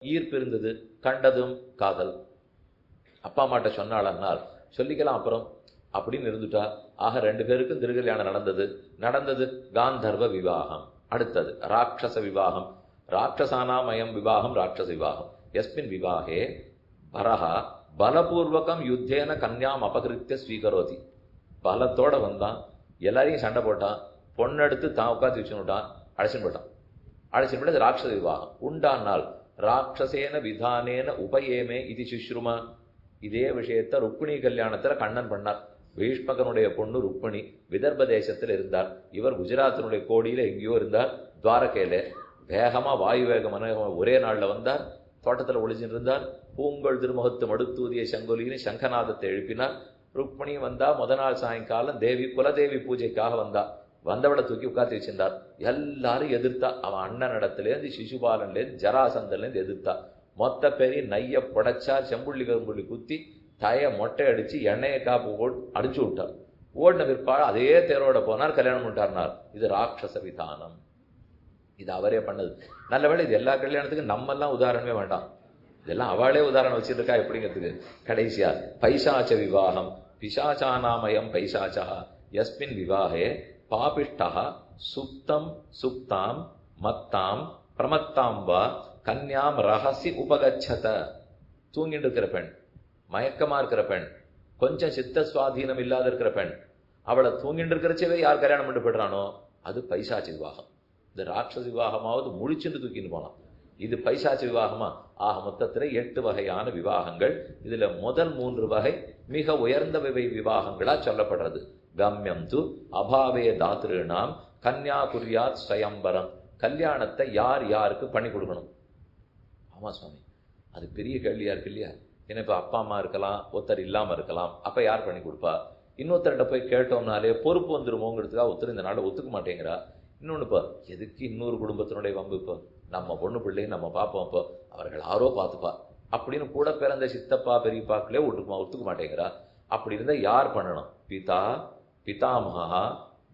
ஈர்ப்பு இருந்தது, கண்டதும் காதல். அப்பா அம்மாட்ட சொன்னாளன்னால் சொல்லிக்கலாம் அப்புறம் அப்படின்னு இருந்துட்டா. ஆக 2 பேருக்கும் திருக்கல்யாணம் நடந்தது காந்தர்வ விவாகம். அடுத்தது ராட்சச விவாகம். ராட்சசானாமயம் விவாகம் ராட்சச விவாகம். எஸ்மின் விவாகே பரஹா பலபூர்வகம் யுத்தேன கன்யாம் அபகிருத்திய ஸ்வீகரோதி. பலத்தோட வந்தான், எல்லாரையும் சண்டை போட்டான், பொண்ணெடுத்து தான் உட்காந்து வச்சுட்டான், அழைச்சின்னு போயிட்டு ராட்சச விவாகம் உண்டானால் ராட்சசேன விதானேன உபயேமே இது சுஷ்ருமா. இதே விஷயத்த ருக்மிணி கல்யாணத்துல கண்ணன் பண்ணார். பீஷ்மகனுடைய பொண்ணு ருக்மிணி விதர்ப தேசத்தில் இருந்தார். இவர் குஜராத்தினுடைய கோடியில எங்கேயோ இருந்தார், துவாரகையில. வேகமா வாயு வேகமான ஒரே நாள்ல வந்தார், தோட்டத்தில் ஒளிஞ்சின்னு இருந்தார். பூங்கொள் திருமுகத்து மடுத்தூதிய சங்கொலின்னு சங்கநாதத்தை எழுப்பினார். ருக்மிணி வந்தா நாள் சாயங்காலம் குலதேவி பூஜைக்காக வந்தவளை தூக்கி உட்காந்து வச்சிருந்தார். எல்லாரும் எதிர்த்தா. அவன் அண்ணனிடத்திலேருந்து சிசுபாலன்லேருந்து ஜராசந்தன்லேருந்து எதிர்த்தா. மொத்த பேரி நைய புடைச்சார், செம்புள்ளி கரும்புள்ளி குத்தி தய மொட்டை அடிச்சு எண்ணெயை காப்பு அடிச்சு விட்டார். ஓடின பிற்பாடு அதே தேரோட போனார், கல்யாணம் பண்ணிட்டார்னார். இது ராட்சச விதானம். இது அவரே பண்ணது. நல்லவேளை இது எல்லா கல்யாணத்துக்கும் நம்மெல்லாம் உதாரணமே வேண்டாம், இதெல்லாம் அவளே உதாரணம் வச்சிருக்கா எப்படிங்கிறதுக்கு. கடைசியா பைசாச்ச விவாகம். பிசாச்சானாமயம் பைசாச்சா யஸ்மின் விவாகே பாபிஷ்டா சுப்தம் சுப்தாம் மத்தாம் பிரமத்தாம் வா கன்யாம் ரகசி உபகச்சத. தூங்கிட்டு இருக்கிற பெண், மயக்கமா இருக்கிற பெண், கொஞ்சம் சித்த சுவாதீனம் இல்லாத இருக்கிற பெண், அவளை தூங்கிட்டு இருக்கிறச்சவே யார் கல்யாணம் பண்ணி போடுறானோ அது பைசாச்சி விவாகம். இந்த ராட்சச விவாகமாவது முழிச்சுட்டு தூக்கிட்டு போனான். இது பைசாச்சி விவாகமா? ஆக மொத்தத்தில் 8 வகையான விவாகங்கள். இதுல முதல் 3 வகை மிக உயர்ந்த விவாகங்களா சொல்லப்படுறது. கம்யம் து அபாவே தாத்ருணாம் கன்யா குர்யாத் ஸ்வயம்பரம். கல்யாணத்தை யார் யாருக்கு பண்ணி கொடுக்கணும்? ஆமா சுவாமி, அது பெரிய கேள்வியா இருக்கு இல்லையா? ஏன்னா இப்ப அப்பா அம்மா இருக்கலாம், ஒருத்தர் இல்லாம இருக்கலாம், அப்ப யார் பண்ணி கொடுப்பா? இன்னொருத்தர்கிட்ட போய் கேட்டோம்னாலே பொறுப்பு வந்துருமோங்கிறதுக்காக ஒருத்தர் இந்த நாளை ஒத்துக்க மாட்டேங்கிறா. இன்னொன்னு இப்போ எதுக்கு இன்னொரு குடும்பத்தினுடைய வம்பு? இப்போ நம்ம பொண்ணு பிள்ளையும் நம்ம பார்ப்போம், இப்போ அவர்கள் யாரோ பார்த்துப்பா அப்படின்னு கூட பிறந்த சித்தப்பா பெரியப்பாக்களே ஒத்துக்க மாட்டேங்கிறா. அப்படி இருந்தா யார் பண்ணணும்? பிதா பிதாமகா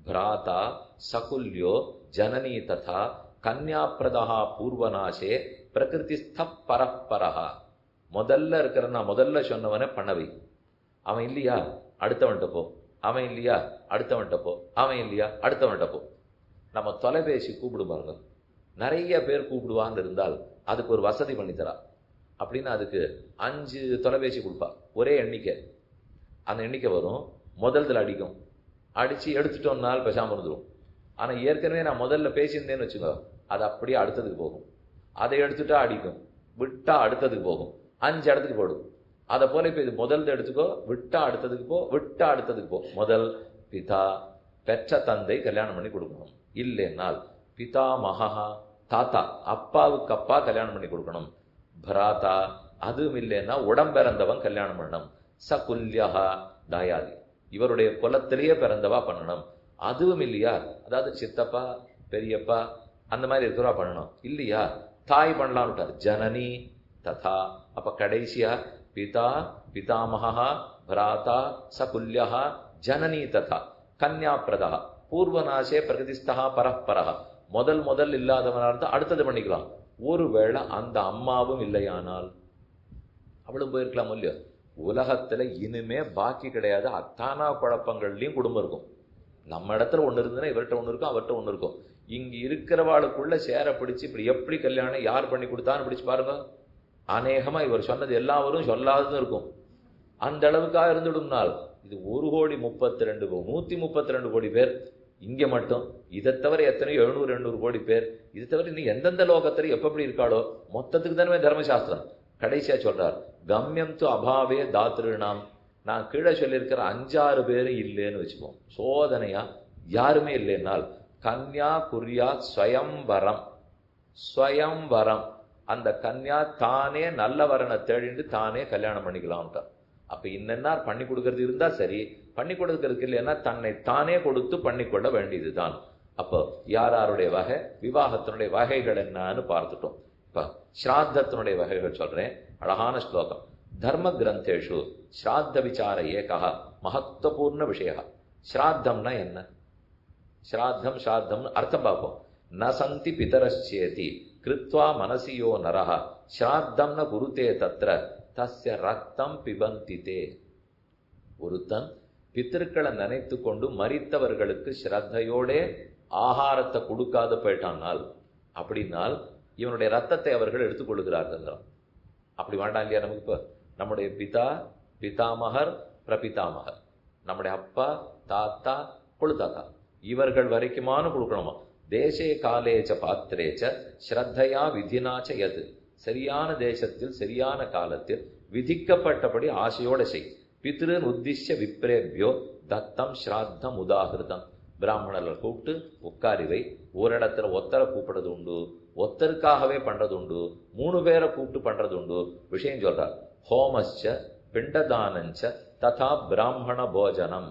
பிராதா சகுல்யோ ஜனனி ததா கன்யாப்பிரதா பூர்வநாசே பிரகிருதிஸ்த பரப்பரஹா. முதல்ல இருக்கிறன்னா முதல்ல சொன்னவனை பண்ணவை. அவன் இல்லையா அடுத்தவன்ட்ட போ, அவன் இல்லையா அடுத்தவன்ட்ட போ, அவன் இல்லையா அடுத்தவன்ட்ட போ. நம்ம தொலைபேசி கூப்பிடு பாருங்க, நிறைய பேர் கூப்பிடுவான்னு இருந்தால் அதுக்கு ஒரு வசதி பண்ணித்தரா. அப்படின்னு அதுக்கு 5 தொலைபேசி கொடுப்பா, ஒரே எண்ணிக்கை. அந்த எண்ணிக்கை வரும், முதல்ல அடிக்கும், அடிச்சு எடுத்துட்டோம்னால் பேசாம இருந்துடும். ஆனா ஏற்கனவே நான் முதல்ல பேசியிருந்தேன்னு வச்சுக்கோ, அது அப்படியே அடுத்ததுக்கு போகும். அதை எடுத்துட்டா அடிக்கும், விட்டா அடுத்ததுக்கு போகும், 5 இடத்துக்கு போடும். அதை போல இப்ப இது முதல்ல எடுத்துக்கோ, விட்டா அடுத்ததுக்கு போ, விட்டா அடுத்ததுக்கு போ. முதல் பிதா, பெற்ற தந்தை கல்யாணம் பண்ணி கொடுக்கணும். இல்லைன்னால் பிதா மகா, தாத்தா அப்பாவுக்கு அப்பா கல்யாணம் பண்ணி கொடுக்கணும். பராதா, அதுவும் இல்லைன்னா உடம்பிறந்தவன் கல்யாணம் பண்ணணும். சகுல்யா தாயாதி, இவருடைய குலத்திலேயே பிறந்தவா பண்ணணும். அதுவும் இல்லையா, அதாவது சித்தப்பா பெரியப்பா அந்த மாதிரி இருக்கிறவா பண்ணணும். இல்லையா தாய் பண்ணலாம் விட்டார், ஜனனி ததா. அப்ப கடைசியா பிதா பிதாமகா பராதா சகுல்யா ஜனனி ததா கன்யாப்பிரதா பூர்வநாசே பிரகதிஸ்தா பரப்பரஹா. முதல் இல்லாதவனா இருந்தா அடுத்தது பண்ணிக்கலாம். ஒருவேளை அந்த அம்மாவும் இல்லையானால் அவளும் போயிருக்கலாம் இல்லையோ. உலகத்துல இனிமே பாக்கி கிடையாது. அத்தானா குழப்பங்கள்லயும் குடும்பம் இருக்கும். நம்ம இடத்துல ஒண்ணு இருந்ததுன்னா இவர்கிட்ட ஒண்ணு இருக்கும், அவர்கிட்ட ஒண்ணு இருக்கும். இங்க இருக்கிறவாளுக்குள்ள சேர பிடிச்சு இப்படி எப்படி கல்யாணம் யார் பண்ணி கொடுத்தான்னு பிடிச்சு பாருங்க. அநேகமா இவர் சொன்னது எல்லாரும் சொல்லாததும் இருக்கும். அந்த அளவுக்காக இருந்துடும்னால் இது 1,32,00,000 132 கோடி பேர் இங்க மட்டும். இதை தவிர எத்தனையோ 700-800 கோடி பேர். இது தவிர நீ எந்தெந்த லோகத்துல எப்படி இருக்காளோ மொத்தத்துக்கு தானே தர்மசாஸ்திரம். கடைசியா சொல்றார், கம்யம் து அபாவே தாத்ருணாம். நான் கீழே சொல்லியிருக்கிற 5-6 பேரும் இல்லைன்னு வச்சுப்போம். சோதனையா யாருமே இல்லைன்னால் கன்யா குர்யா ஸ்வயம்வரம். ஸ்வயம்வரம், அந்த கன்யா தானே நல்ல வரனை தேடிட்டு தானே கல்யாணம் பண்ணிக்கலாம்ட்டார். அப்ப இன்னென்னார் பண்ணி கொடுக்கறது இருந்தா சரி, பண்ணி கொடுக்கறதுக்கு இல்லைன்னா தன்னை தானே கொடுத்து பண்ணிக்கொள்ள வேண்டியதுதான். அப்போ யாருடைய வகை, விவாகத்தினுடைய வகைகள் என்னன்னு பார்த்துட்டோம். இப்ப ஸ்ராத்தத்தினுடைய வகைகள் சொல்றேன். அழகான ஸ்லோகம். தர்ம கிரந்தேஷு ஸ்ராத்த விசார ஏகா மகத்துவபூர்ண விஷய. ஸ்ராத்தம்னா என்ன? ஸ்ராத்தம் அர்த்தம் பார்ப்போம். ந சந்தி பிதரச்சேதி கிருத்வா மனசியோ நரஹ ஸ்ராத்தம்ன குருதே தத்ர தஸ்ய ரத்தம் பிபந்தி தே. ஒருத்தன் பித்திருக்களை நினைத்து கொண்டு மரித்தவர்களுக்கு ஸ்ரத்தையோடே ஆகாரத்தை கொடுக்காத போயிட்டானால், அப்படின்னால் இவனுடைய ரத்தத்தை அவர்கள் எடுத்துக்கொள்கிறார்கள். அப்படி வேண்டாம் இல்லையா? நமக்கு இப்போ நம்முடைய பிதா, பிதாமகர், பிரபிதாமகர், நம்முடைய அப்பா, தாத்தா, கொழுத்தாத்தா, இவர்கள் வரைக்குமான கொடுக்கணுமா? தேசே காலேச்ச பாத்திரேச்ச ஸ்ரத்தையா விதினாச்ச எது. சரியான தேசத்தில் சரியான காலத்தில் விதிக்கப்பட்டபடி ஆசையோட செய். பித்ருன் உத்திஷ்ய விப்ரேபியோ தத்தம் ஸ்ராத்தம் உதாகிருதம். பிராமணர்கள் கூப்பிட்டு உட்காரிவை. ஒரு இடத்துல ஒத்தரை கூப்பிடுறது உண்டு, ஒத்தருக்காகவே பண்றது உண்டு, 3 பேரை கூப்பிட்டு பண்றது உண்டு. விஷயம் சொல்றார். ஹோமஸ்ச பிண்டதானஞ்ச ததா பிராமண போஜனம்.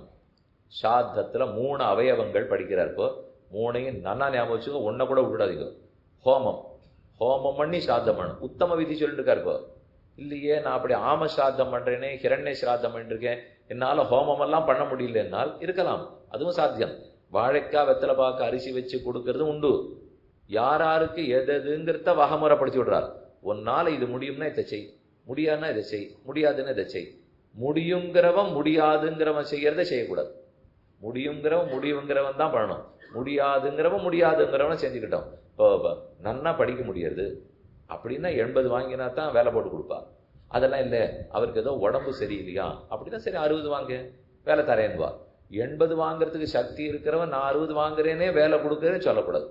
சாத்தத்துல 3 அவயவங்கள் படிக்கிறார். இப்போ 3ஐயும் நல்லா ஞாபகம் வச்சுக்கோ, ஒன்ன கூட விட்டுடாதீங்க. ஹோமம், ஹோமம் பண்ணி ஸ்ராத்தம் பண்ணணும். உத்தம விதி சொல்லிட்டு இருக்காரு. இப்போ இல்லையே நான் அப்படி ஆம ஸ்ராத்தம் பண்றேனே, ஹிரண்ய ஸ்ராத்தம் பண்ணிருக்கேன், என்னால ஹோமம் எல்லாம் பண்ண முடியல என்னால் இருக்கலாம், அதுவும் சாத்தியம். வாழைக்காய் வெத்தலை பாக்கு அரிசி வச்சு கொடுக்கறது உண்டு. யாராருக்கு எதுங்கிறத வகமுறைப்படுத்தி விடுறார். உன்னால இது முடியும்னா இதை செய், முடியாதுன்னா இதை செய், முடியாதுன்னு இதை செய். முடியுங்கிறவன் முடியாதுங்கிறவன் செய்யறதை செய்யக்கூடாது. முடியுங்கிறவன் தான் பண்ணணும். முடியாதுங்கிறவன் முடியாதுங்கிறவன் செஞ்சுக்கிட்டோம். இப்போ நன்னா படிக்க முடியாது அப்படின்னா 80 வாங்கினா தான் வேலை போட்டு கொடுப்பா. அதெல்லாம் இல்லை, அவருக்கு ஏதோ உடம்பு சரியில்லையா அப்படின்னா சரி 60 வாங்க, வேலை தரேன்வா. 80 வாங்குறதுக்கு சக்தி இருக்கிறவன் நான் 60 வாங்குறேனே வேலை கொடுக்குறேன்னு சொல்லக்கூடாது.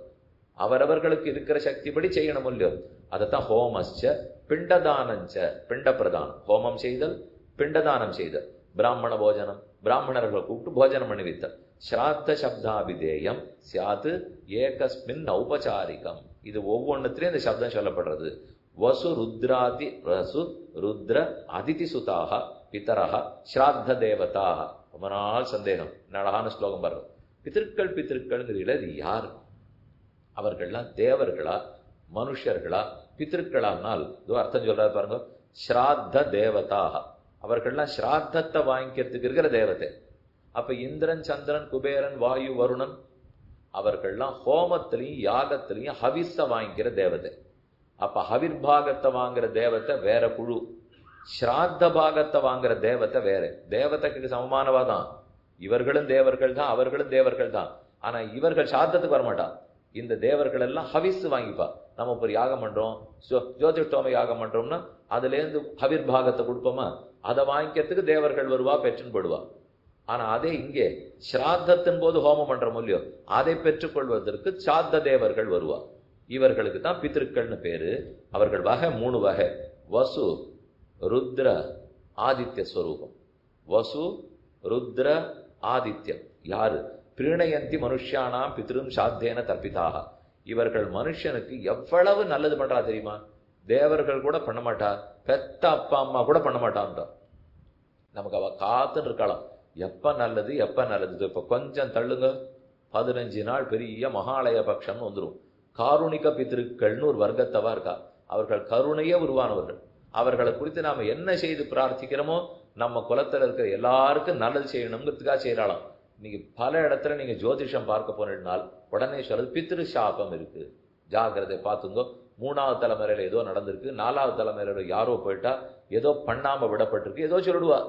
அவரவர்களுக்கு இருக்கிற சக்திப்படி செய்யணும் இல்லையோ. அதைத்தான் ஹோமஸ்ச பிண்டதானஞ்ச, பிண்ட பிரதானம், ஹோமம் செய்தல், பிண்டதானம் செய்தல், பிராமண போஜனம், பிராமணர்களை கூப்பிட்டு போஜனம் பண்ணி வைத்தல். ஸ்ராத்த சப்தாபிதேயம் சியாத்து ஏகஸ்மின் ஔபசாரிகம். இது ஒவ்வொன்றுத்திலையும் இந்த சப்தம் சொல்லப்படுறது. வசு ருத்ராதி வசு ருத்ர அதிதி சுதாக பிதரஹ ஸ்ராத்த தேவதாக. ரொம்ப நாள் சந்தேகம். அழகான ஸ்லோகம் பாருங்க. பித்திருக்கள் இது யார்? அவர்கள்லாம் தேவர்களா மனுஷர்களா? பித்திருக்களானால் இதோ அர்த்தம் சொல்றாரு பாருங்க. ஸ்ராத்த தேவதாக, அவர்கள்லாம் ஸ்ராத்தத்தை வாங்கிக்கிறதுக்கு இருக்கிற தேவதை. அப்ப இந்திரன், சந்திரன், குபேரன், வாயு, வருணன் அவர்கள்லாம் ஹோமத்திலையும் யாகத்திலையும் ஹவிஸ வாங்கிக்கிற தேவதை. அப்ப ஹவிர்பாகத்தை வாங்குற தேவத்தை வேற குழு, ஸ்ராத்த பாகத்தை வாங்குற தேவத்தை வேற. தேவதைக்கு சமமானவா தான் இவர்களும் தேவர்கள் தான், அவர்களும் தேவர்கள் தான். ஆனா இவர்கள் சாத்தத்துக்கு வரமாட்டான். இந்த தேவர்கள் எல்லாம் ஹவிஸ் வாங்கிப்பா. நம்ம ஒரு யாகம் பண்றோம், ஜோதிஷ்டோம யாகம் பண்றோம்னா அதுல இருந்து ஹவிர்பாகத்தை கொடுப்போமா, அதை வாங்கிக்கிறதுக்கு தேவர்கள் வருவா, பெற்றுன்னு போடுவா. ஆனா அதே இங்கே ஸ்ராத்தத்தின் போது ஹோமம் பண்றோம் இல்லையோ, அதை பெற்றுக்கொள்வதற்கு சாத்த தேவர்கள் வருவா. இவர்களுக்கு தான் பித்திருக்கள்னு பேரு. அவர்கள் வகை 3 வகை. வசு ருத்ர ஆதித்ய ஸ்வரூபம். வசு ருத்ர ஆதித்யம் யாரு? பிரீணயந்தி மனுஷியானாம் பித்ரும் சாத்தேன தர்பிதாக. இவர்கள் மனுஷனுக்கு எவ்வளவு நல்லது பண்றா தெரியுமா? தேவர்கள் கூட பண்ண மாட்டா, பெத்த அப்பா அம்மா கூட பண்ண மாட்டான். நமக்கு அவ காத்துன்னு இருக்கலாம், எப்ப நல்லது எப்ப நல்லது. இப்ப கொஞ்சம் தள்ளுங்க, 15 நாள் பெரிய மகாலய பட்சம்னு வந்துடும். காருணிக பித்திருக்கள்னு ஒரு வர்க்கத்தவா இருக்கா. அவர்கள் கருணையே உருவானவர்கள். அவர்களை குறித்து நாம என்ன செய்து பிரார்த்திக்கிறோமோ, நம்ம குலத்துல இருக்கிற எல்லாருக்கும் நல்லது செய்யணுங்கிறதுக்காக செய்யறாளாம். இன்னைக்கு பல இடத்துல நீங்க ஜோதிஷம் பார்க்க போனால் உடனே சொல்றது பித்திரு சாபம் இருக்கு, ஜாகிரதை பார்த்துங்கோ. 3வது தலைமுறையில ஏதோ நடந்திருக்கு, 4வது தலைமுறையில யாரோ போயிட்டா ஏதோ பண்ணாம விடப்பட்டிருக்கு, ஏதோ சொல்லிடுவா.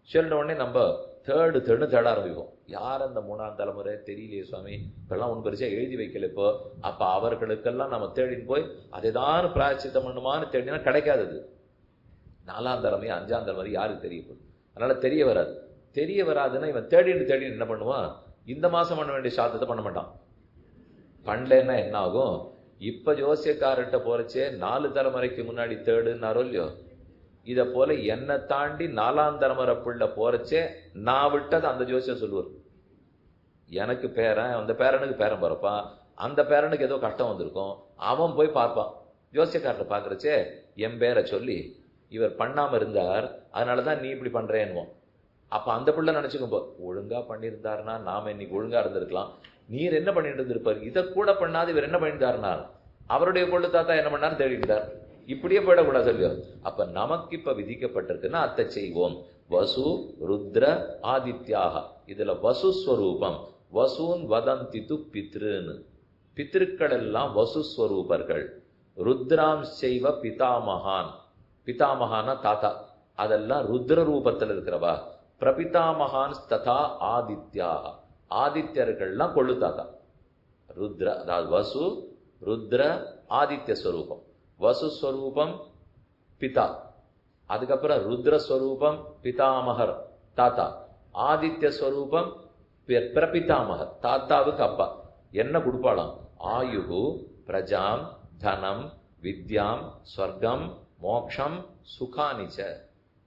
சொல்லின உடனே நம்ம தேட ஆரம்பிப்போம். யார் அந்த 3ஆம் தலைமுறை தெரியலையே சுவாமி, இப்பெல்லாம் ஒன்று பெருசா எழுதி வைக்கல. இப்போ அப்ப அவர்களுக்கெல்லாம் நம்ம தேடின்னு போய் அதைதான் பிராயச்சித்தம் பண்ணுமான்னு தேடினா கிடைக்காதது. 4ஆம் தலைமுறை 5ஆம் தலைமுறை யாருக்கு தெரிய போகுது? அதனால தெரிய வராது. தெரிய வராதுன்னா இவன் தேடின்னு என்ன பண்ணுவான்? இந்த மாசம் பண்ண வேண்டிய சாத்தத்தை பண்ண மாட்டான். பண்ணலன்னா என்ன ஆகும்? இப்ப ஜோசியக்காரர்கிட்ட போறச்சே 4 தலைமுறைக்கு முன்னாடி தேடுன்னாரோ இல்லையோ, இதை போல என்னை தாண்டி 4ஆம் தலைமுறை பிள்ளை போறச்சே நான் விட்டது அந்த ஜோசியம் சொல்லுவார். எனக்கு பேரன், அந்த பேரனுக்கு பேரன் பிறப்பான், அந்த பேரனுக்கு ஏதோ கஷ்டம் வந்திருக்கும், அவன் போய் பார்ப்பான். ஜோசியக்காரர்கிட்ட பாக்குறச்சே என் பேரை சொல்லி இவர் பண்ணாம இருந்தார், அதனாலதான் நீ இப்படி பண்றேன்னுவோம். அப்ப அந்த பிள்ளை நினைச்சுக்கும், ஒழுங்கா பண்ணியிருந்தாருன்னா நாம இன்னைக்கு ஒழுங்கா இருந்திருக்கலாம், நீர் என்ன பண்ணிட்டு இருந்திருப்பாரு, இதை கூட பண்ணாது இவர் என்ன பண்ணிட்டாருனா அவருடைய கொள்ளு தாத்தா என்ன பண்ணாரு தேடிட்டார். இப்படியே போயிடக்கூடாது இல்லையோ. அப்ப நமக்கு இப்ப விதிக்கப்பட்டிருக்குன்னா அத்தை செய்வோம். வசு ருத்ர ஆதித்யாக, இதுல வசுஸ்வரூபம். வசூன் வதந்தி து பித்ருன்னு, பித்திருக்கள் எல்லாம் வசுஸ்வரூபர்கள். ருத்ராம் செய்வ பிதாமகான். பிதாமகான தாத்தா, அதெல்லாம் ருத்ர ரூபத்தில் இருக்கிறவா. பிரபிதாமகான் ததா ஆதித்யா, ஆதித்யர்கள்லாம் கொள்ளு தாத்தா. ருத்ர அதாவது வசு, ருத்ர ஆதித்ய ஸ்வரூபம். வசுஸ்வரூபம் பிதா, அதுக்கப்புறம் ருத்ரஸ்வரூபம் பிதாமகர் தாத்தா, ஆதித்ய ஸ்வரூபம் பிரபிதாமகர் தாத்தாவுக்கு அப்பா. என்ன கொடுப்பாளாம்? ஆயுகு பிரஜாம் தனம் வித்யாம் ஸ்வர்க்கம் மோக்ஷம் சுகானிச்ச.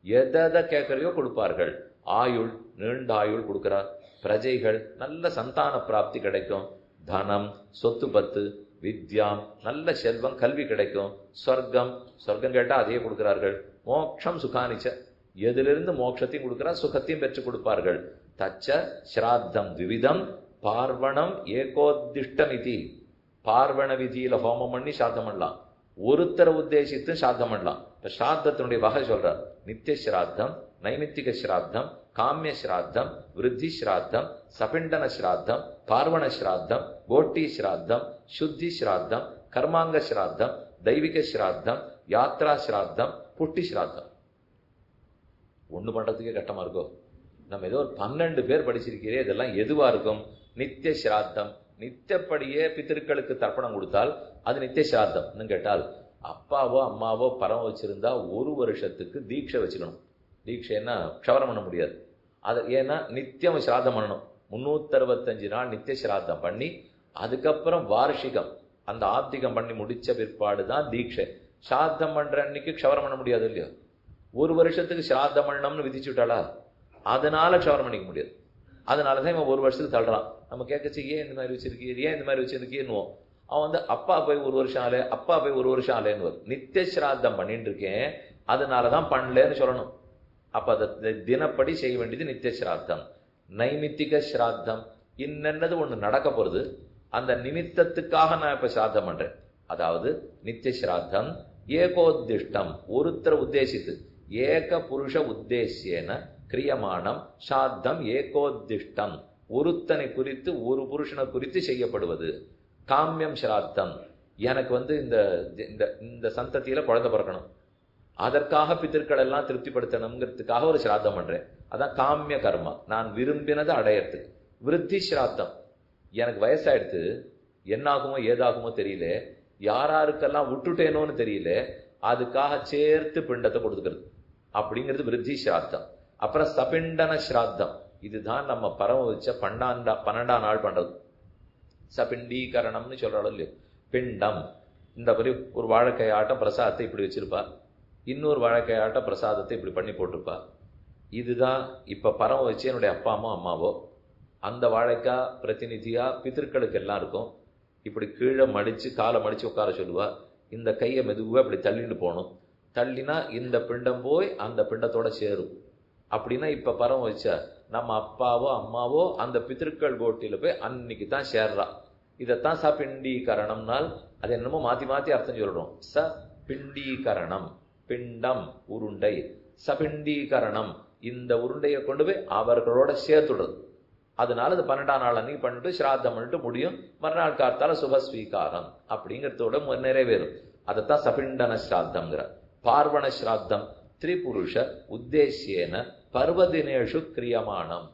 எதை கேட்கறையோ கொடுப்பார்கள். ஆயுள், நீண்ட ஆயுள் கொடுக்கிறார். பிரஜைகள், நல்ல சந்தான பிராப்தி கிடைக்கும். தனம், சொத்து பத்து, வித்யாம், நல்ல செல்வம், கல்வி கிடைக்கும். ஸ்வர்க்கம், சொர்க்கம் கேட்டா அதையே கொடுக்கிறார்கள். மோக்ஷம் சுகானிச்ச, எதிலிருந்து மோட்சத்தையும் கொடுக்கிறார், சுகத்தையும் பெற்றுக் கொடுப்பார்கள். தச்ச ஸ்ராத்தம் விவிதம் பார்வணம் ஏகோத்திஷ்டம் இதி. பார்வண விதியில ஹோமம் பண்ணி சாத்தம் பண்ணலாம், ஒருத்தரை உத்தேசித்து சாத்தம் பண்ணலாம். இப்ப ஸ்ராத்தத்தினுடைய வகை சொல்றார். நித்திய ஸ்ராத்தம், நைமித்திக ஸ்ராத்தம், காமிய ஸ்ராத்தம், விருத்தி ஸ்ராத்தம், சபிண்டன ஸ்ராத்தம், பார்வண ஸ்ராத்தம், கோட்டி ஸ்ராத்தம், சுத்தி ஸ்ராத்தம், கர்மாங்க ஸ்ராத்தம், தெய்வீக ஸ்ராத்தம், யாத்ரா ஸ்ராத்தம், புட்டி ஸ்ராத்தம். ஒண்ணு பண்றதுக்கே கட்டமா இருக்கும். நம்ம ஏதோ ஒரு 12 பேர் படிச்சிருக்கிறே, இதெல்லாம் எதுவா இருக்கும்? நித்திய ஸ்ராத்தம். நித்தியப்படியே பித்திருக்களுக்கு தர்ப்பணம் கொடுத்தால் அது நித்திய ஸ்ராத்தம். கேட்டால் அப்பாவோ அம்மாவோ பரம் வச்சிருந்தா 1 வருஷத்துக்கு தீட்சை வச்சுக்கணும். தீட்சைன்னா க்ஷவரம் பண்ண முடியாது. அது ஏன்னா நித்தியம் ஸ்ராத்தம் பண்ணணும். 365 நாள் நித்திய ஸ்ராத்தம் பண்ணி அதுக்கப்புறம் வார்ஷிகம் அந்த ஆத்திகம் பண்ணி முடிச்ச பிற்பாடு தான் தீட்சை. ஸ்ராத்தம் பண்ற அன்னைக்கு க்ஷவரம் பண்ண முடியாது இல்லையோ. 1 வருஷத்துக்கு ஸ்ராத்தம் பண்ணணும்னு விதிச்சுட்டாளா, அதனால க்ஷவரம் பண்ணிக்க முடியாது. அதனாலதான் இவன் 1 வருஷத்துக்கு தள்ளுறான். நம்ம கேட்கச்சு, ஏன் இந்த மாதிரி வச்சிருக்கீர், ஏன் இந்த மாதிரி வச்சிருக்கீன்னுவோம். அவன் அப்பா போய் 1 வருஷம் ஆலே, அப்பா போய் 1 வருஷம் ஆலேன்னு வரும். நித்திய ஸ்ராத்தம் பண்ணிட்டு இருக்கேன், அதனாலதான் பண்ணலன்னு சொல்லணும். அப்ப அதை தினப்படி செய்ய வேண்டியது நித்திய ஸ்ராத்தம். நைமித்திக ஸ்ராத்தம், இன்னென்னது ஒண்ணு நடக்க போறது, அந்த நிமித்தத்துக்காக நான் இப்ப ஸ்ராத்தம் பண்றேன். அதாவது நித்திய ஸ்ராத்தம் ஏகோத்திஷ்டம், ஒருத்தரை உத்தேசித்து, ஏக புருஷ உத்தேசியன கிரியமானம் சாத்தம் ஏகோத்திஷ்டம், ஒருத்தனை குறித்து ஒரு புருஷனை குறித்து செய்யப்படுவது. காமியம் ஸ்ராத்தம், எனக்கு இந்த இந்த சந்ததியில குழந்தை பிறக்கணும், அதற்காக பித்திருக்கள் எல்லாம் திருப்திப்படுத்தணுங்கிறதுக்காக ஒரு ஸ்ராத்தம் பண்றேன். அதான் காமிய கர்மா, நான் விரும்பினதை அடையறதுக்கு. விருத்தி ஸ்ராத்தம், எனக்கு வயசாயிடுத்து, என்னாகுமோ ஏதாகுமோ தெரியல, யாராருக்கெல்லாம் விட்டுட்டேனோன்னு தெரியல, அதுக்காக சேர்த்து பிண்டத்தை கொடுத்துக்கிறது, அப்படிங்கிறது விருத்தி ஸ்ராத்தம். அப்புறம் சபிண்டன ஸ்ராத்தம், இதுதான் நம்ம பரம வச்ச 12ஆம் நாள் பண்றது. சபிண்டீகரணம்னு சொல்றாலும் இல்லையோ, பிண்டம். இந்த மாதிரி ஒரு வாழைக்காய் ஆட்டம் பிரசாதத்தை இப்படி வச்சிருப்பா, இன்னொரு வாழைக்காய் ஆட்டம் பிரசாதத்தை இப்படி பண்ணி போட்டிருப்பா. இதுதான் இப்ப பரம வச்சு என்னுடைய அப்பாமோ அம்மாவோ அந்த வாழைக்காய் பிரதிநிதியா பித்திருக்களுக்கு எல்லாம் இருக்கும். இப்படி கீழே மடிச்சு காலை மடிச்சு உட்கார சொல்லுவா. இந்த கையை மெதுவா இப்படி தள்ளிட்டு போகணும். தள்ளினா இந்த பிண்டம் போய் அந்த பிண்டத்தோட சேரும். அப்படின்னா இப்ப பரம வச்சா நம்ம அப்பாவோ அம்மாவோ அந்த பித்திருக்கள் கோட்டியில போய் அன்னைக்கு தான் சேர்றா. இதைத்தான் ச பிண்டீகரணம்னால், அது என்னமோ மாத்தி மாத்தி அர்த்தம் சொல்றோம். ச பிண்டீகரணம், பிண்டம் உருண்டை. சபிண்டீகரணம், இந்த உருண்டையை கொண்டு போய் அவர்களோட சேர்த்துடுறது. அதனால அது 12ஆம் நாள் அன்னைக்கு பண்ணிட்டு ஸ்ராத்தம் பண்ணிட்டு முடியும். மறுநாள் காத்தால சுபஸ்வீகாரம் அப்படிங்கிறதோட நிறைவேறும். அதைத்தான் சபிண்டன ஸ்ராத்தம்ங்கிற. பார்வண ஸ்ராத்தம் திரிபுருஷ உத்தேசியேன பர்வதினேஷு கிரியமானம்.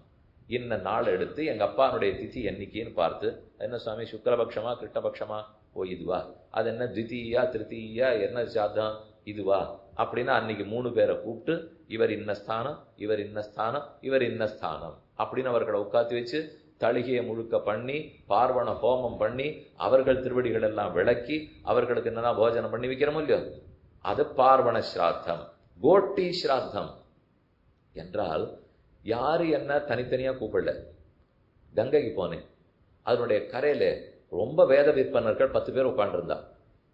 இன்ன நாள் எடுத்து எங்க அப்பானுடைய திதி என்னைக்குன்னு பார்த்து, என்ன சுவாமி சுக்லபக்ஷமா கிருஷ்ணபக்ஷமா, ஓ இதுவா, அது என்ன தித்தீயா திருத்தீயா, என்ன சாத்தம் இதுவா அப்படின்னா அன்னைக்கு 3 பேரை கூப்பிட்டு, இவர் இன்ன ஸ்தானம், இவர் இன்ன ஸ்தானம், இவர் இன்ன ஸ்தானம் அப்படின்னு அவர்களை உட்காத்தி வச்சு தளிகையை முழுக்க பண்ணி பார்வண ஹோமம் பண்ணி அவர்கள் திருவடிகள் எல்லாம் விளக்கி அவர்களுக்கு என்னன்னா போஜனம் பண்ணி வைக்கிறோமோ இல்லையோ, அது பார்வண ஸ்ராத்தம். கோட்டி ஸ்ராத்தம் என்றால் யாரு என்ன தனித்தனியா கூப்பிடல. கங்கைக்கு போனேன், அதனுடைய கரையில ரொம்ப வேத விற்பனர்கள் 10 பேர் உட்காந்துருந்தா.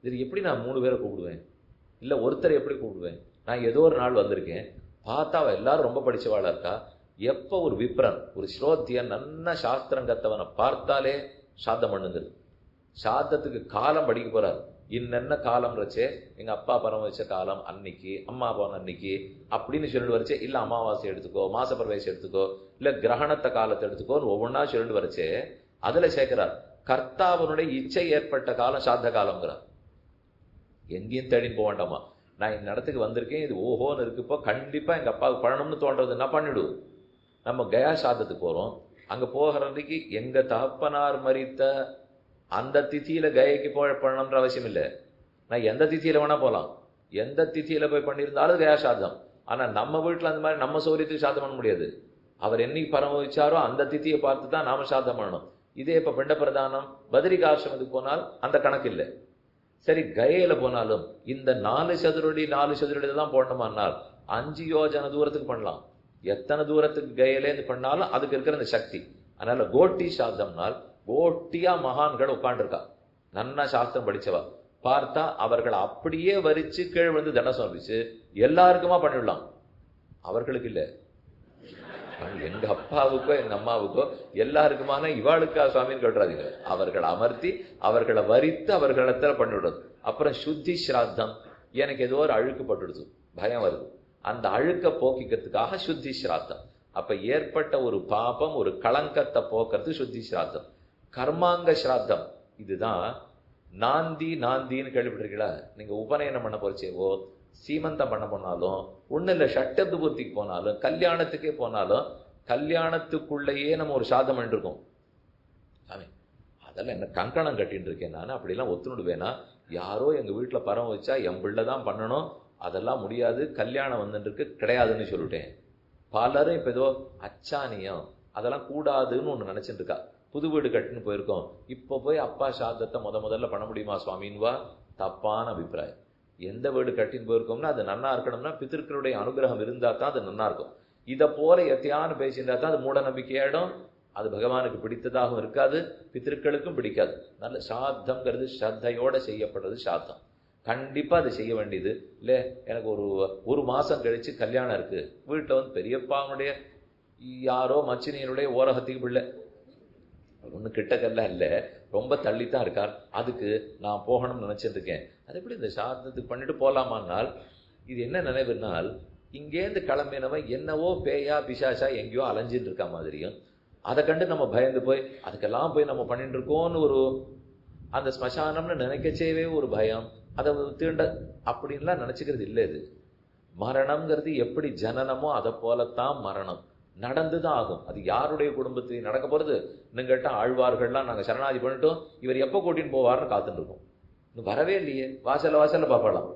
இது எப்படி நான் 3 பேரை கூப்பிடுவேன், இல்ல ஒருத்தரை எப்படி கூப்பிடுவேன்? நான் ஏதோ ஒரு நாள் வந்திருக்கேன், பார்த்தா எல்லாரும் ரொம்ப படிச்சவாளா இருக்கா. எப்ப ஒரு விப்ரன், ஒரு ஸ்ரோத்தியன், நல்ல சாஸ்திரங்கத்தவனை பார்த்தாலே சாத்தம் பண்ணுங்கிறது. சாத்தத்துக்கு காலம் படிக்க போறாரு. இன்னென்ன காலம் வச்சே, எங்க அப்பா பரம் வச்ச காலம் அன்னைக்கு, அம்மா போன அன்னைக்கு அப்படின்னு சொல்லிட்டு வரைச்சே, இல்ல அமாவாசை எடுத்துக்கோ, மாச பிரவேசம் எடுத்துக்கோ, இல்ல கிரகணத்த காலத்தை எடுத்துக்கோன்னு ஒவ்வொன்னா சொல்லிட்டு வரைச்சே, அதுல சேர்க்கிறார் கர்த்தாவனுடைய இச்சை ஏற்பட்ட காலம் சாத்த காலம்ங்கிறார். எங்கேயும் தேடின்னு போக வேண்டாமா. நான் இந்த இடத்துக்கு வந்திருக்கேன், இது ஓஹோன்னு இருக்குப்போ கண்டிப்பா எங்க அப்பாவுக்கு பண்ணணும்னு தோன்றதுன்னா பண்ணிடுவோம். நம்ம கயா சாதத்துக்கு போறோம், அங்க போகிறதுக்கு எங்க தகப்பனார் மரித்த அந்த திதியில கயைக்கு பண்ணணும்ன்ற அவசியம் இல்லை. நான் எந்த திதியில வேணா போகலாம், எந்த திதியில போய் பண்ணியிருந்தாலும் கயா சாதம். ஆனா நம்ம வீட்டுல அந்த மாதிரி நம்ம சௌரியத்துக்கு சாதம் பண்ண முடியாது. அவர் என்னைக்கு பரமவிச்சாரோ அந்த திதியை பார்த்து தான் நாம சாதம் பண்ணணும். இதே இப்ப பிண்ட பிரதானம் பத்ரிகாசிரமத்துக்கு போனால் அந்த கணக்கு இல்லை. சரி, கயையில போனாலும் இந்த 4 சதுரடி 4 சதுரடி தான் போடணுமானால் 5 யோஜன தூரத்துக்கு பண்ணலாம். எத்தனை தூரத்துக்கு கயையிலேருந்து பண்ணாலும் அதுக்கு இருக்கிற அந்த சக்தி. அதனால கோட்டி சாத்தம்னால் கோட்டியா மகான்கள் உட்காண்டிருக்கா, நன்னா சாஸ்திரம் படிச்சவா. பார்த்தா அவர்கள் அப்படியே வரிச்சு கீழ் வந்து தண்டம் சமர்ப்பிச்சு எல்லாருக்குமா பண்ணிடலாம். அவர்களுக்கு இல்லை, எங்க அப்பாவுக்கோ எங்க அம்மாவுக்கோ எல்லாருக்குமான இவாளுக்கா சுவாமின்னு கேட்டுறாதீங்க. அவர்கள் அமர்த்தி அவர்களை வரித்து அவர்களிடத்துல பண்ணிவிடுறது. அப்புறம் சுத்தி ஸ்ராத்தம். எனக்கு ஏதோ ஒரு அழுக்கு பட்டுடுது, பயம் வருது, அந்த அழுக்க போக்கிக்கிறதுக்காக சுத்தி ஸ்ராத்தம். அப்ப ஏற்பட்ட ஒரு பாபம் ஒரு களங்கத்தை போக்குறது சுத்தி ஸ்ராத்தம். கர்மாங்க ஸ்ராத்தம் இதுதான் நாந்தின்னு கேள்விப்பட்டிருக்கீங்களா? நீங்க உபநயனம் பண்ண போச்சேவோ சீமந்தம் பண்ண போனாலும் ஒண்ணு இல்ல, ஷட்டத்து பூர்த்திக்கு போனாலும் கல்யாணத்துக்கே போனாலும் கல்யாணத்துக்குள்ளேயே நம்ம ஒரு சாதம் பண்ணிருக்கோம். அதெல்லாம் என்ன கங்கணம் கட்டின்னு இருக்கேன் நான், அப்படிலாம் ஒத்துணுடுவேனா? யாரோ எங்க வீட்டுல பரம் வச்சா என் பிள்ளைதான் பண்ணணும், அதெல்லாம் முடியாது, கல்யாணம் வந்துருக்கு கிடையாதுன்னு சொல்லிட்டேன். பலரும் இப்ப ஏதோ அச்சானியம் அதெல்லாம் கூடாதுன்னு ஒண்ணு நினைச்சிட்டு இருக்கா. புது வீடு கட்டின்னு போயிருக்கோம், இப்ப போய் அப்பா சாதத்தை முதல்ல பண்ண முடியுமா சுவாமின்வா? தப்பான அபிப்பிராயம். எந்த வீடு கட்டின்னு போயிருக்கோம்னா அது நன்னா இருக்கணும்னா பித்திருக்களுடைய அனுகிரகம் இருந்தா தான் அது நன்னா இருக்கும். இதை போல எத்தையானு பேசியிருந்தா தான் அது மூட நம்பிக்கையாயிடும், அது பகவானுக்கு பிடித்ததாகவும் இருக்காது, பித்திருக்களுக்கும் பிடிக்காது. நல்ல சாத்தம்ங்கிறது ஸ்ரத்தையோட செய்யப்படுறது சாத்தம். கண்டிப்பா அது செய்ய வேண்டியது இல்ல. எனக்கு ஒரு மாசம் கழிச்சு கல்யாணம் இருக்கு, வீட்டுல வந்து பெரியப்பாவுடைய யாரோ மச்சினியனுடைய ஓரகத்துக்கு பிள்ளை, ஒண்ணு கிட்டக்கெல்லாம் இல்ல, ரொம்ப தள்ளித்தான் இருக்கார், அதுக்கு நான் போகணும்னு நினைச்சிட்டு இருக்கேன். அது எப்படி இந்த சாதத்துக்கு பண்ணிட்டு போலாமான்னால் இது என்ன நினைவுனால், இங்கேருந்து கிளம்பினவன் என்னவோ பேயா பிசாசா எங்கேயோ அலைஞ்சிட்டு இருக்கா மாதிரியும், அதை கண்டு நம்ம பயந்து போய் அதுக்கெல்லாம் போய் நம்ம பண்ணிட்டு இருக்கோம்னு ஒரு அந்த ஸ்மசானம்னு நினைக்கச்சேவே ஒரு பயம், அதை தீண்ட அப்படின்லாம் நினைச்சுக்கிறது இல்லை. இது மரணம்ங்கிறது எப்படி ஜனனமோ அதை போலத்தான் மரணம் நடந்துதான் ஆகும். அது யாருடைய குடும்பத்தில் நடக்க போறது? இன்னும் கேட்டா ஆழ்வார்கள்லாம் நாங்க சரணாதி பண்ணிட்டோம், இவர் எப்ப கூட்டின்னு போவார்னு காத்துட்டு இருக்கோம். இன்னும் வரவே இல்லையே, வாசல்ல பாப்பலாம்.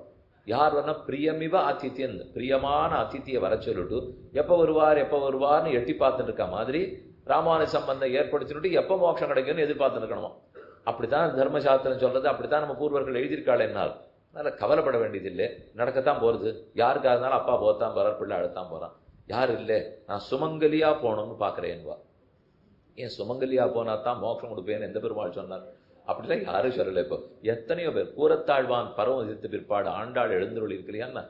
யார் வேணா பிரியமிவ ஆதித்யன், பிரியமான அதித்தியை வர சொல்லிட்டு எப்ப வருவார்னு எட்டி பார்த்துட்டு இருக்கா மாதிரி ராமானுஜ சம்பந்தம் ஏற்படுத்திட்டு எப்ப மோட்சம் கிடைக்கும்னு எதிர்பார்த்து இருக்கணுமா. அப்படித்தான் தர்மசாஸ்திரம் சொல்றது, அப்படித்தான் நம்ம பூர்வர்கள் எழுதியிருக்காள். என்னால் அதனால கவலைப்பட வேண்டியதில்லை, நடக்கத்தான் போறது. யாருக்காக இருந்தாலும் அப்பா போத்தான் போறார், பிள்ளை அழுத்தான் போறான். யாரு இல்லை, நான் சுமங்கலியா போகணும்னு பாக்குறேன்வா. ஏன் சுமங்கலியா போனா தான் மோட்சம் கொடுப்பேன்னு எந்த பெருமாள் சொன்னார்? அப்படிலாம் யாரும் சொல்லலை. இப்போ எத்தனையோ பேர் கூரத்தாழ்வான் பரவதித்து பிற்பாடு ஆண்டாள் எழுந்துருள் இருக்கலையான்னா,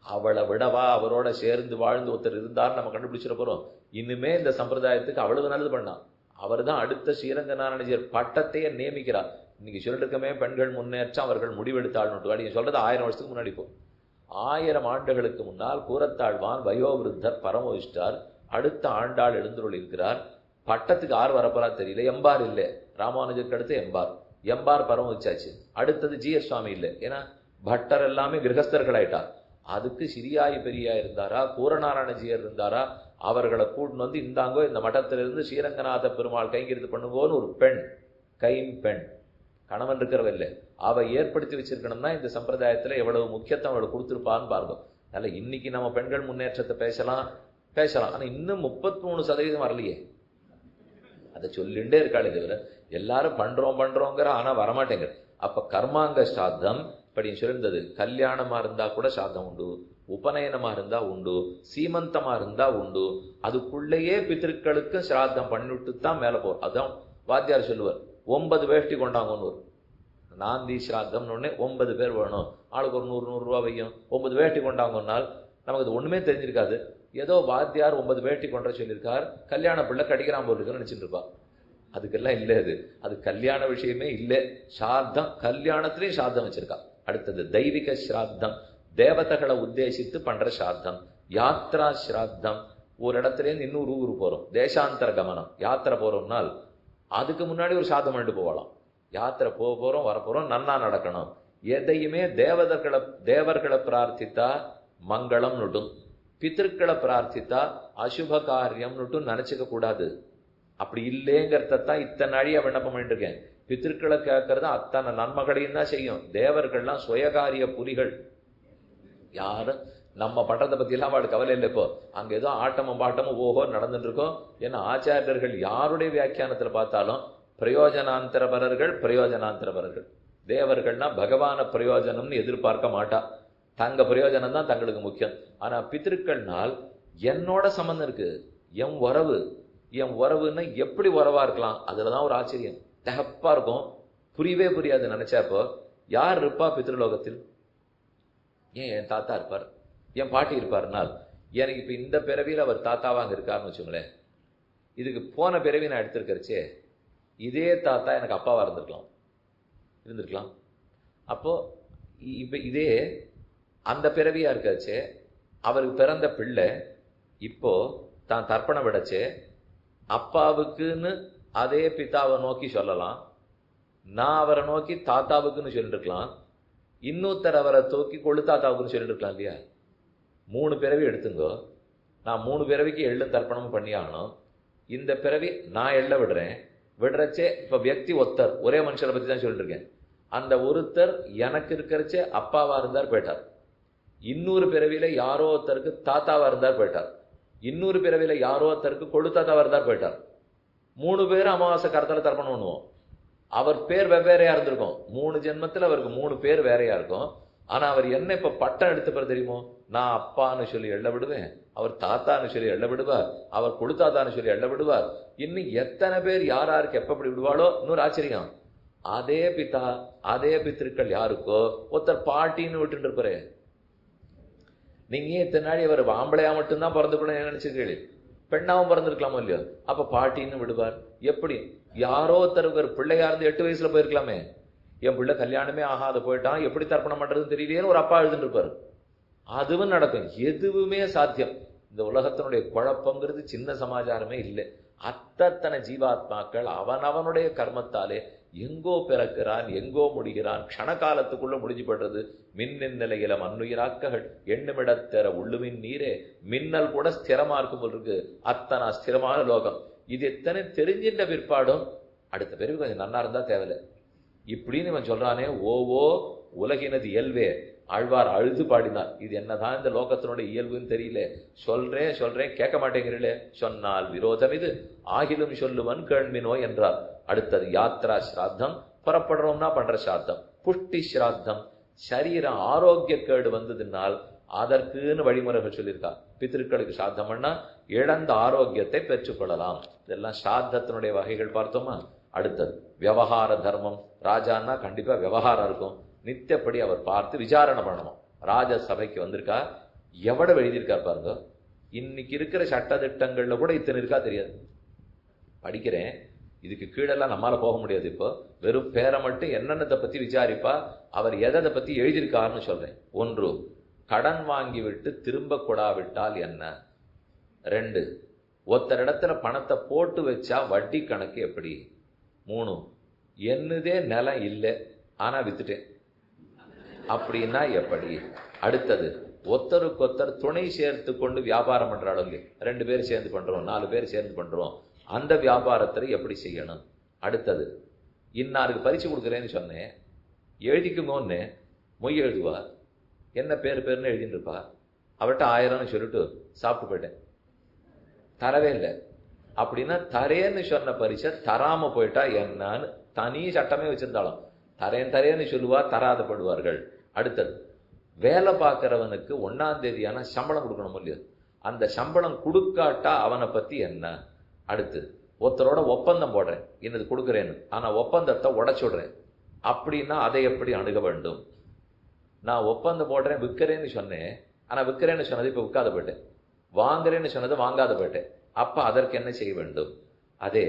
அவளை விடவா அவரோட சேர்ந்து வாழ்ந்து ஒருத்தர் இருந்தார் நம்ம கண்டுபிடிச்சிட போறோம். இனிமே இந்த சம்பிரதாயத்துக்கு அவ்வளவு நல்லது பண்ணான். அவர் தான் அடுத்த ஸ்ரீரங்க நாராயணஜியர் பட்டத்தையே நியமிக்கிறார். இன்னைக்கு சொல்லிட்டு இருக்கமே பெண்கள் முன்னேற்றம் அவர்கள் முடிவெடுத்தாள்னு நீங்க சொல்றது 1000 வருஷத்துக்கு முன்னாடி. போ 1000 ஆண்டுகளுக்கு முன்னால் கூரத்தாழ்வான் வயோவிருத்தர் பரமவிஷ்டார், அடுத்த ஆண்டாள் எழுந்துருள் இருக்கிறார். பட்டத்துக்கு ஆறு வரப்போறா தெரியல, எம்பார் இல்லை, ராமானுஜருக்கு அடுத்து எம்பார் பரமவிச்சாச்சு. அடுத்தது ஜிஎஸ் சுவாமி இல்லை, ஏன்னா பட்டர் எல்லாமே கிரகஸ்தர்கள் ஆயிட்டார். அதுக்கு சிறியாய் பெரியா இருந்தாரா, பூரநாராயணஜியர் இருந்தாரா, அவர்களை கூட்டு வந்து இந்தாங்கோ இந்த மட்டத்திலிருந்து ஸ்ரீரங்கநாத பெருமாள் கைங்கரித்து பண்ணுவோன்னு ஒரு பெண், கைம்பெண், கணவன் இருக்கிறவில்லை, அவ ஏற்படுத்தி வச்சிருக்கணும்னா இந்த சம்பிரதாயத்துல எவ்வளவு முக்கியத்துவம் அவளை கொடுத்துருப்பான்னு பாருங்க. அதனால இன்னைக்கு நம்ம பெண்கள் முன்னேற்றத்தை பேசலாம், ஆனா இன்னும் 33% வரலையே. அதை சொல்லிண்டே இருக்காளே தவிர எல்லாரும் பண்றோங்கிற ஆனா வரமாட்டேங்கிற. அப்ப கர்மாங்க சாத்தம் இப்படி சொல்லிருந்தது. கல்யாணமா இருந்தா கூட சாத்தம் உண்டு, உபநயனமா இருந்தா உண்டு, சீமந்தமா இருந்தா உண்டு. அதுக்குள்ளேயே பித்திருக்களுக்கு சிராத்தம் பண்ணிவிட்டு தான் மேல போறோம். அதான் வாத்தியார் சொல்லுவார், 9 வேஷ்டி கொண்டாங்கன்னு வரும். நாந்தி சிராத்தம்னு உடனே 9 பேர் வேணும், ஆளுக்கு ஒரு 100 ரூபா வையும், 9 வேஷ்டி கொண்டாங்கன்னால் நமக்கு அது ஒண்ணுமே தெரிஞ்சிருக்காது. ஏதோ வாத்தியார் 9 வேட்டி கொண்ட சொல்லியிருக்கார், கல்யாண பிள்ளை கடிக்கிறான் போட்டுருக்குன்னு நினைச்சிட்டு இருப்பா. அதுக்கெல்லாம் இல்லை, அது கல்யாண விஷயமே இல்லை. சாத்தம் கல்யாணத்திலையும் சாத்தம் வச்சிருக்கா. அடுத்தது தெய்வீக ஸ்ராத்தம், தேவதைகளை உத்தேசித்து பண்ற சாத்தம். யாத்ரா ஸ்ராத்தம், ஒரு இடத்துல இருந்து இன்னொரு ஊரு போறோம், தேசாந்தர கமனம், யாத்திரை போறோம்னால் அதுக்கு முன்னாடி ஒரு சாத்தம் பண்ணிட்டு போகலாம். யாத்திரை போறோம் வரப்போறோம், நன்னா நடக்கணும். எதையுமே தேவர்களை பிரார்த்தித்தா மங்களம் நுட்டும், பித்திருக்களை பிரார்த்தித்தா அசுப காரியம் நுட்டும் நினைச்சுக்க கூடாது. அப்படி இல்லைங்கிறதான் இத்தனை நாழியா விண்ணப்பம் பண்ணிருக்கேன். பித்திருக்களை கேட்கறது அத்தனை நன்மைகளையும் தான் செய்யும். தேவர்கள்லாம் சுயகாரிய புலிகள். யாரும் நம்ம பண்றதை பத்தி எல்லாம் அவளுக்கு கவலை இல்லை. இப்போ அங்க ஏதோ ஆட்டமும் பாட்டமும் ஓஹோ நடந்துட்டு இருக்கோம். ஏன்னா ஆச்சாரியர்கள் யாருடைய வியாக்கியானத்துல பார்த்தாலும் பிரயோஜனாந்தரபரர்கள். தேவர்கள்னா பகவான பிரயோஜனம்னு எதிர்பார்க்க மாட்டா, தங்க பிரயோஜனம் தான் தங்களுக்கு முக்கியம். ஆனா பித்திருக்கள்னால் என்னோட சம்பந்தம் இருக்கு, என் உறவுன்னா எப்படி உறவா இருக்கலாம்? அதுலதான் ஒரு ஆச்சரியம், தகப்பா இருக்கும், புரியவே புரியாது. நினைச்சாப்போ யார் இருப்பா பித்ருலோகத்தில்? ஏன் என் தாத்தா இருப்பார், என் பாட்டி இருப்பாருனால் எனக்கு இப்ப இந்த பிறவியில் அவர் தாத்தாவாங்க இருக்காருன்னு வச்சுங்களேன். இதுக்கு போன பிறவி நான் எடுத்திருக்கிறச்சே இதே தாத்தா எனக்கு அப்பாவா இருந்திருக்கலாம். அப்போ இப்ப இதே அந்த பிறவியா இருக்காச்சே அவருக்கு பிறந்த பிள்ளை இப்போ தான் தர்ப்பணம் விடச்சே அப்பாவுக்குன்னு அதே பிதாவை நோக்கி சொல்லலாம், நான் அவரை நோக்கி தாத்தாவுக்குன்னு சொல்லிருக்கலாம், இன்னொருத்தர் அவரை தூக்கி கொள்ளு தாத்தாவுக்குன்னு சொல்லிட்டு இருக்கலாம் இல்லையா? 3 பிறவி எடுத்துங்கோ, நான் 3 பிறவிக்கு எள்ளும் தர்ப்பணமும் பண்ணியாகணும். இந்த பிறவி நான் எள்ள விடுறச்சே இப்ப வியக்தி ஒருத்தர், ஒரே மனுஷரை பத்தி தான் சொல்லிட்டு இருக்கேன். அந்த ஒருத்தர் எனக்கு இருக்கிறச்சே அப்பாவா இருந்தார் போயிட்டார். இன்னொரு பிறவியில யாரோ ஒருத்தருக்கு தாத்தாவா இருந்தார் போயிட்டார். இன்னொரு பிறவியில யாரோ ஒருத்தருக்கு கொள்ளு தாத்தாவா இருந்தார் போயிட்டார். 3 பேரும் அமாவாசை கருத்தால தர்ப்பணம் பண்ணுவோம். அவர் பேர் வெவ்வேறையா இருந்திருக்கும். 3 ஜென்மத்தில் அவருக்கு 3 பேர் வேறையா இருக்கும். ஆனா அவர் என்ன இப்ப பட்டம் எடுத்துப்பார் தெரியுமோ? நான் அப்பான்னு சொல்லி எள்ள விடுவேன், அவர் தாத்தான்னு சொல்லி எள்ள விடுவார், அவர் கொழுத்தாத்தான்னு சொல்லி எள்ள விடுவார். இன்னும் எத்தனை பேர் யாராருக்கு எப்ப விடுவாளோ. இன்னொரு ஆச்சரியம், அதே பிதா அதே பித்திருக்கள் யாருக்கோ ஒருத்தர் பாட்டின்னு விட்டு இருப்பாரு. நீங்க இத்தனை நாளை அவர் ஆம்பளையா மட்டும்தான் பிறந்துக்கணும் நினைச்சுக்கீழே, பெண்ணாவும் பிறந்திருக்கலாமோ இல்லையோ? அப்ப பாட்டின்னு விடுவார். எப்படி யாரோ ஒருத்தர் பிள்ளையா இருந்து 8 வயசுல போயிருக்கலாமே, என் பிள்ளை கல்யாணமே ஆகாத போயிட்டான், எப்படி தர்ப்பணம் பண்றதுன்னு தெரியலையேன்னு ஒரு அப்பா எழுதுட்டு இருப்பாரு. அதுவும் நடக்கும், எதுவுமே சாத்தியம். இந்த உலகத்தினுடைய குழப்பங்கிறது சின்ன சமாச்சாரமே இல்லை. அத்தனை ஜீவாத்மாக்கள் அவனுடைய கர்மத்தாலே எங்கோ பிறக்கிறான், எங்கோ முடிகிறான், க்ஷணகாலத்துக்குள்ள முடிஞ்சு படுறது. மின்னின் நிலையில மண்ணுயிராக்ககள் எண்ணுமிடத்தர உள்ளுமின் நீரே, மின்னல் கூட ஸ்திரமா இருக்கும் போல் இருக்கு. அத்தனை ஸ்திரமான லோகம். இது எத்தனை தெரிஞ்சின்ற பிற்பாடும் அடுத்த பிறகு கொஞ்சம் நன்னா இருந்தா தேவையில்லை இப்படின்னு இவன் சொல்றானே. ஓவோ உலகினது இயல்பே, ஆழ்வார் அழுது பாடினார். இது என்னதான் இந்த லோகத்தினுடைய இயல்புன்னு தெரியல, சொல்றேன் கேட்க மாட்டேங்கிறீங்களே, சொன்னால் விரோதம் இது, ஆகிலும் சொல்லுவன் கேள்மினோ என்றார். அடுத்தது யாத்ரா ஸ்ராத்தம், புறப்படுறோம்னா பண்ற ஸ்ராத்தம். புஷ்டி ஸ்ராத்தம், சரீரம் ஆரோக்கிய கேடு வந்ததுனால் அதற்குன்னு வழிமுறைகள் சொல்லியிருக்கா. பித்திருக்களுக்கு ஸ்ராத்தம் பண்ணா இழந்த ஆரோக்கியத்தை பெற்றுக்கொள்ளலாம். இதெல்லாம் ஸ்ராத்தத்தினுடைய வகைகள் பார்த்தோமா. அடுத்தது விவகார தர்மம். ராஜான்னா கண்டிப்பா விவகாரம் இருக்கும், நித்தியப்படி அவர் பார்த்து விசாரணை பண்ணணும். ராஜசபைக்கு வந்திருக்கா, எவ்வளவு எழுதியிருக்கா பாருங்க. இன்னைக்கு இருக்கிற சட்ட திட்டங்கள்ல கூட இத்தனை இருக்கா தெரியாது. படிக்கிறேன், இதுக்கு கீழெல்லாம் நம்மளால போக முடியாது. இப்போ வெறும் பேரை மட்டும் என்னென்னதை பத்தி விசாரிப்பா, அவர் எதை பத்தி எழுதியிருக்காருன்னு சொல்றேன். 1, கடன் வாங்கி விட்டு திரும்ப கொடாவிட்டால் என்ன. 2, ஒருத்தர் இடத்துல பணத்தை போட்டு வச்சா வட்டி கணக்கு எப்படி. 3, என்னதே நிலம் இல்லை ஆனா வித்துட்டேன் அப்படின்னா எப்படி. அடுத்தது ஒருத்தருக்கொத்தர் துணை சேர்த்து கொண்டு வியாபாரம் பண்றாலும் 2 பேர் சேர்ந்து பண்றோம், 4 பேர் சேர்ந்து பண்றோம், அந்த வியாபாரத்தை எப்படி செய்யணும். அடுத்தது இன்னாருக்கு பரிசு கொடுக்குறேன்னு சொன்னேன், எழுதிக்குமோன்னு மொய் எழுதுவா, என்ன பேருன்னு எழுதிட்டு இருப்பா. அவர்கிட்ட 1000ன்னு சொல்லிட்டு சாப்பிட்டு போயிட்டேன், தரவே இல்லை அப்படின்னா தரேன்னு சொன்ன பரிசை தராம போயிட்டா என்னன்னு தனி சட்டமே வச்சிருந்தாலும் தரேன்னு சொல்லுவா, தராதப்படுவார்கள். அடுத்தது வேலை பார்க்கிறவனுக்கு 1ஆம் தேதியான சம்பளம் கொடுக்கணும் இல்லையா, அந்த சம்பளம் கொடுக்காட்டா அவனை பத்தி என்ன. அடுத்து ஒருத்தரோட ஒப்பந்தம் போடுறேன், என்னது கொடுக்குறேன்னு, ஆனா ஒப்பந்தத்தை உடைச்சுடுறேன் அப்படின்னா அதை எப்படி அணுக வேண்டும். நான் ஒப்பந்தம் போடுறேன் விற்கிறேன்னு சொன்னேன், ஆனா விற்கிறேன்னு சொன்னது இப்ப விற்காத போயிட்டேன், வாங்குறேன்னு சொன்னது வாங்காத போயிட்டேன், அப்ப அதற்கு என்ன செய்ய வேண்டும். அதே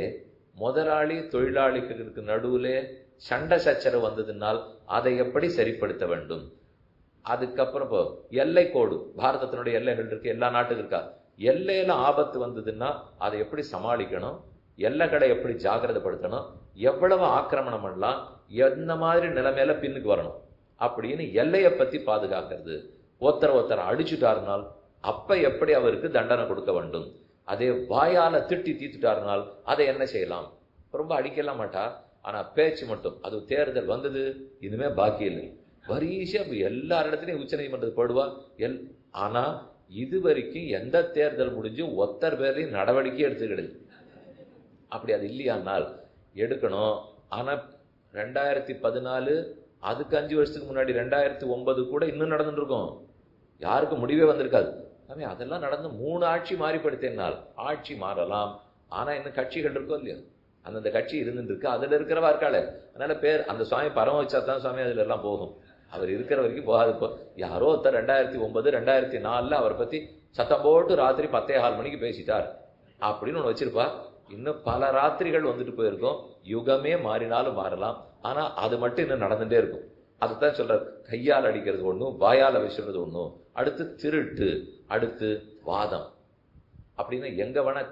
முதலாளி தொழிலாளிகளுக்கு நடுவுல சண்டை சச்சரவு வந்ததுனால் அதை எப்படி சரிப்படுத்த வேண்டும். அதுக்கப்புறம் இப்போ எல்லை கோடு, பாரதத்தினுடைய எல்லைகள் இருக்கு, எல்லா நாட்டுக்கு இருக்கா. எல்லையில ஆபத்து வந்ததுன்னா அதை எப்படி சமாளிக்கணும், எல்லைகளை எப்படி ஜாகிரதைப்படுத்தணும், எவ்வளவு ஆக்கிரமணம் பண்ணலாம், எந்த மாதிரி நிலைமையில பின்னுக்கு வரணும். அப்படின்னு எல்லையை பத்தி பாதுகாக்கிறது. ஒருத்தர் அடிச்சுட்டாருனால் அப்ப எப்படி அவருக்கு தண்டனை கொடுக்க வேண்டும், அதே வாயால திட்டி தீத்துட்டாருனால் அதை என்ன செய்யலாம். ரொம்ப அடிக்கலாம் மாட்டா, ஆனா பேச்சு மட்டும். அது தேர்தல் வந்தது, இனிமே பாக்கி இல்லை, வரிசையா எல்லா இடத்துலயும் உச்ச நீதிமன்றத்துக்கு போடுவா. ஆனா இது வரைக்கும் எந்த தேர்தல் முடிஞ்சு ஒத்தர் பேரையும் நடவடிக்கை எடுத்துக்கிடுது. அப்படி அது இல்லையானால் எடுக்கணும். ஆனா 2014 அதுக்கு 5 வருஷத்துக்கு முன்னாடி 2009 கூட இன்னும் நடந்துட்டு இருக்கும். யாருக்கும் முடிவே வந்திருக்காது. அதெல்லாம் நடந்து 3 ஆட்சி மாறிப்படுத்தினால் ஆட்சி மாறலாம். ஆனா இன்னும் கட்சிகள் இருக்கோ இல்லையா, அந்தந்த கட்சி இருந்துட்டு இருக்கு, அதுல இருக்கிறவா இருக்காளே. அதனால பேர் அந்த சுவாமி பரம வச்சா தான் சுவாமி அதுல எல்லாம் போகும். அவர் இருக்கிற வரைக்கும் போகாது. இப்போ யாரோ ஒருத்தர் 2009 2004 அவரை பத்தி சத்தம் போட்டு ராத்திரி 10:15 மணிக்கு பேசிட்டார் அப்படின்னு ஒண்ணு வச்சிருப்பா. இன்னும் பல ராத்திரிகள் வந்துட்டு போயிருக்கும். யுகமே மாறினாலும் மாறலாம். ஆனா அது மட்டும் இன்னும் நடந்துட்டே இருக்கும். அதுதான் சொல்றாரு, கையால் அடிக்கிறது ஒண்ணும், வாயால் விசுறது ஒண்ணும், அடுத்து திருட்டு, அடுத்து வாதம். அப்படின்னா எங்க வேணா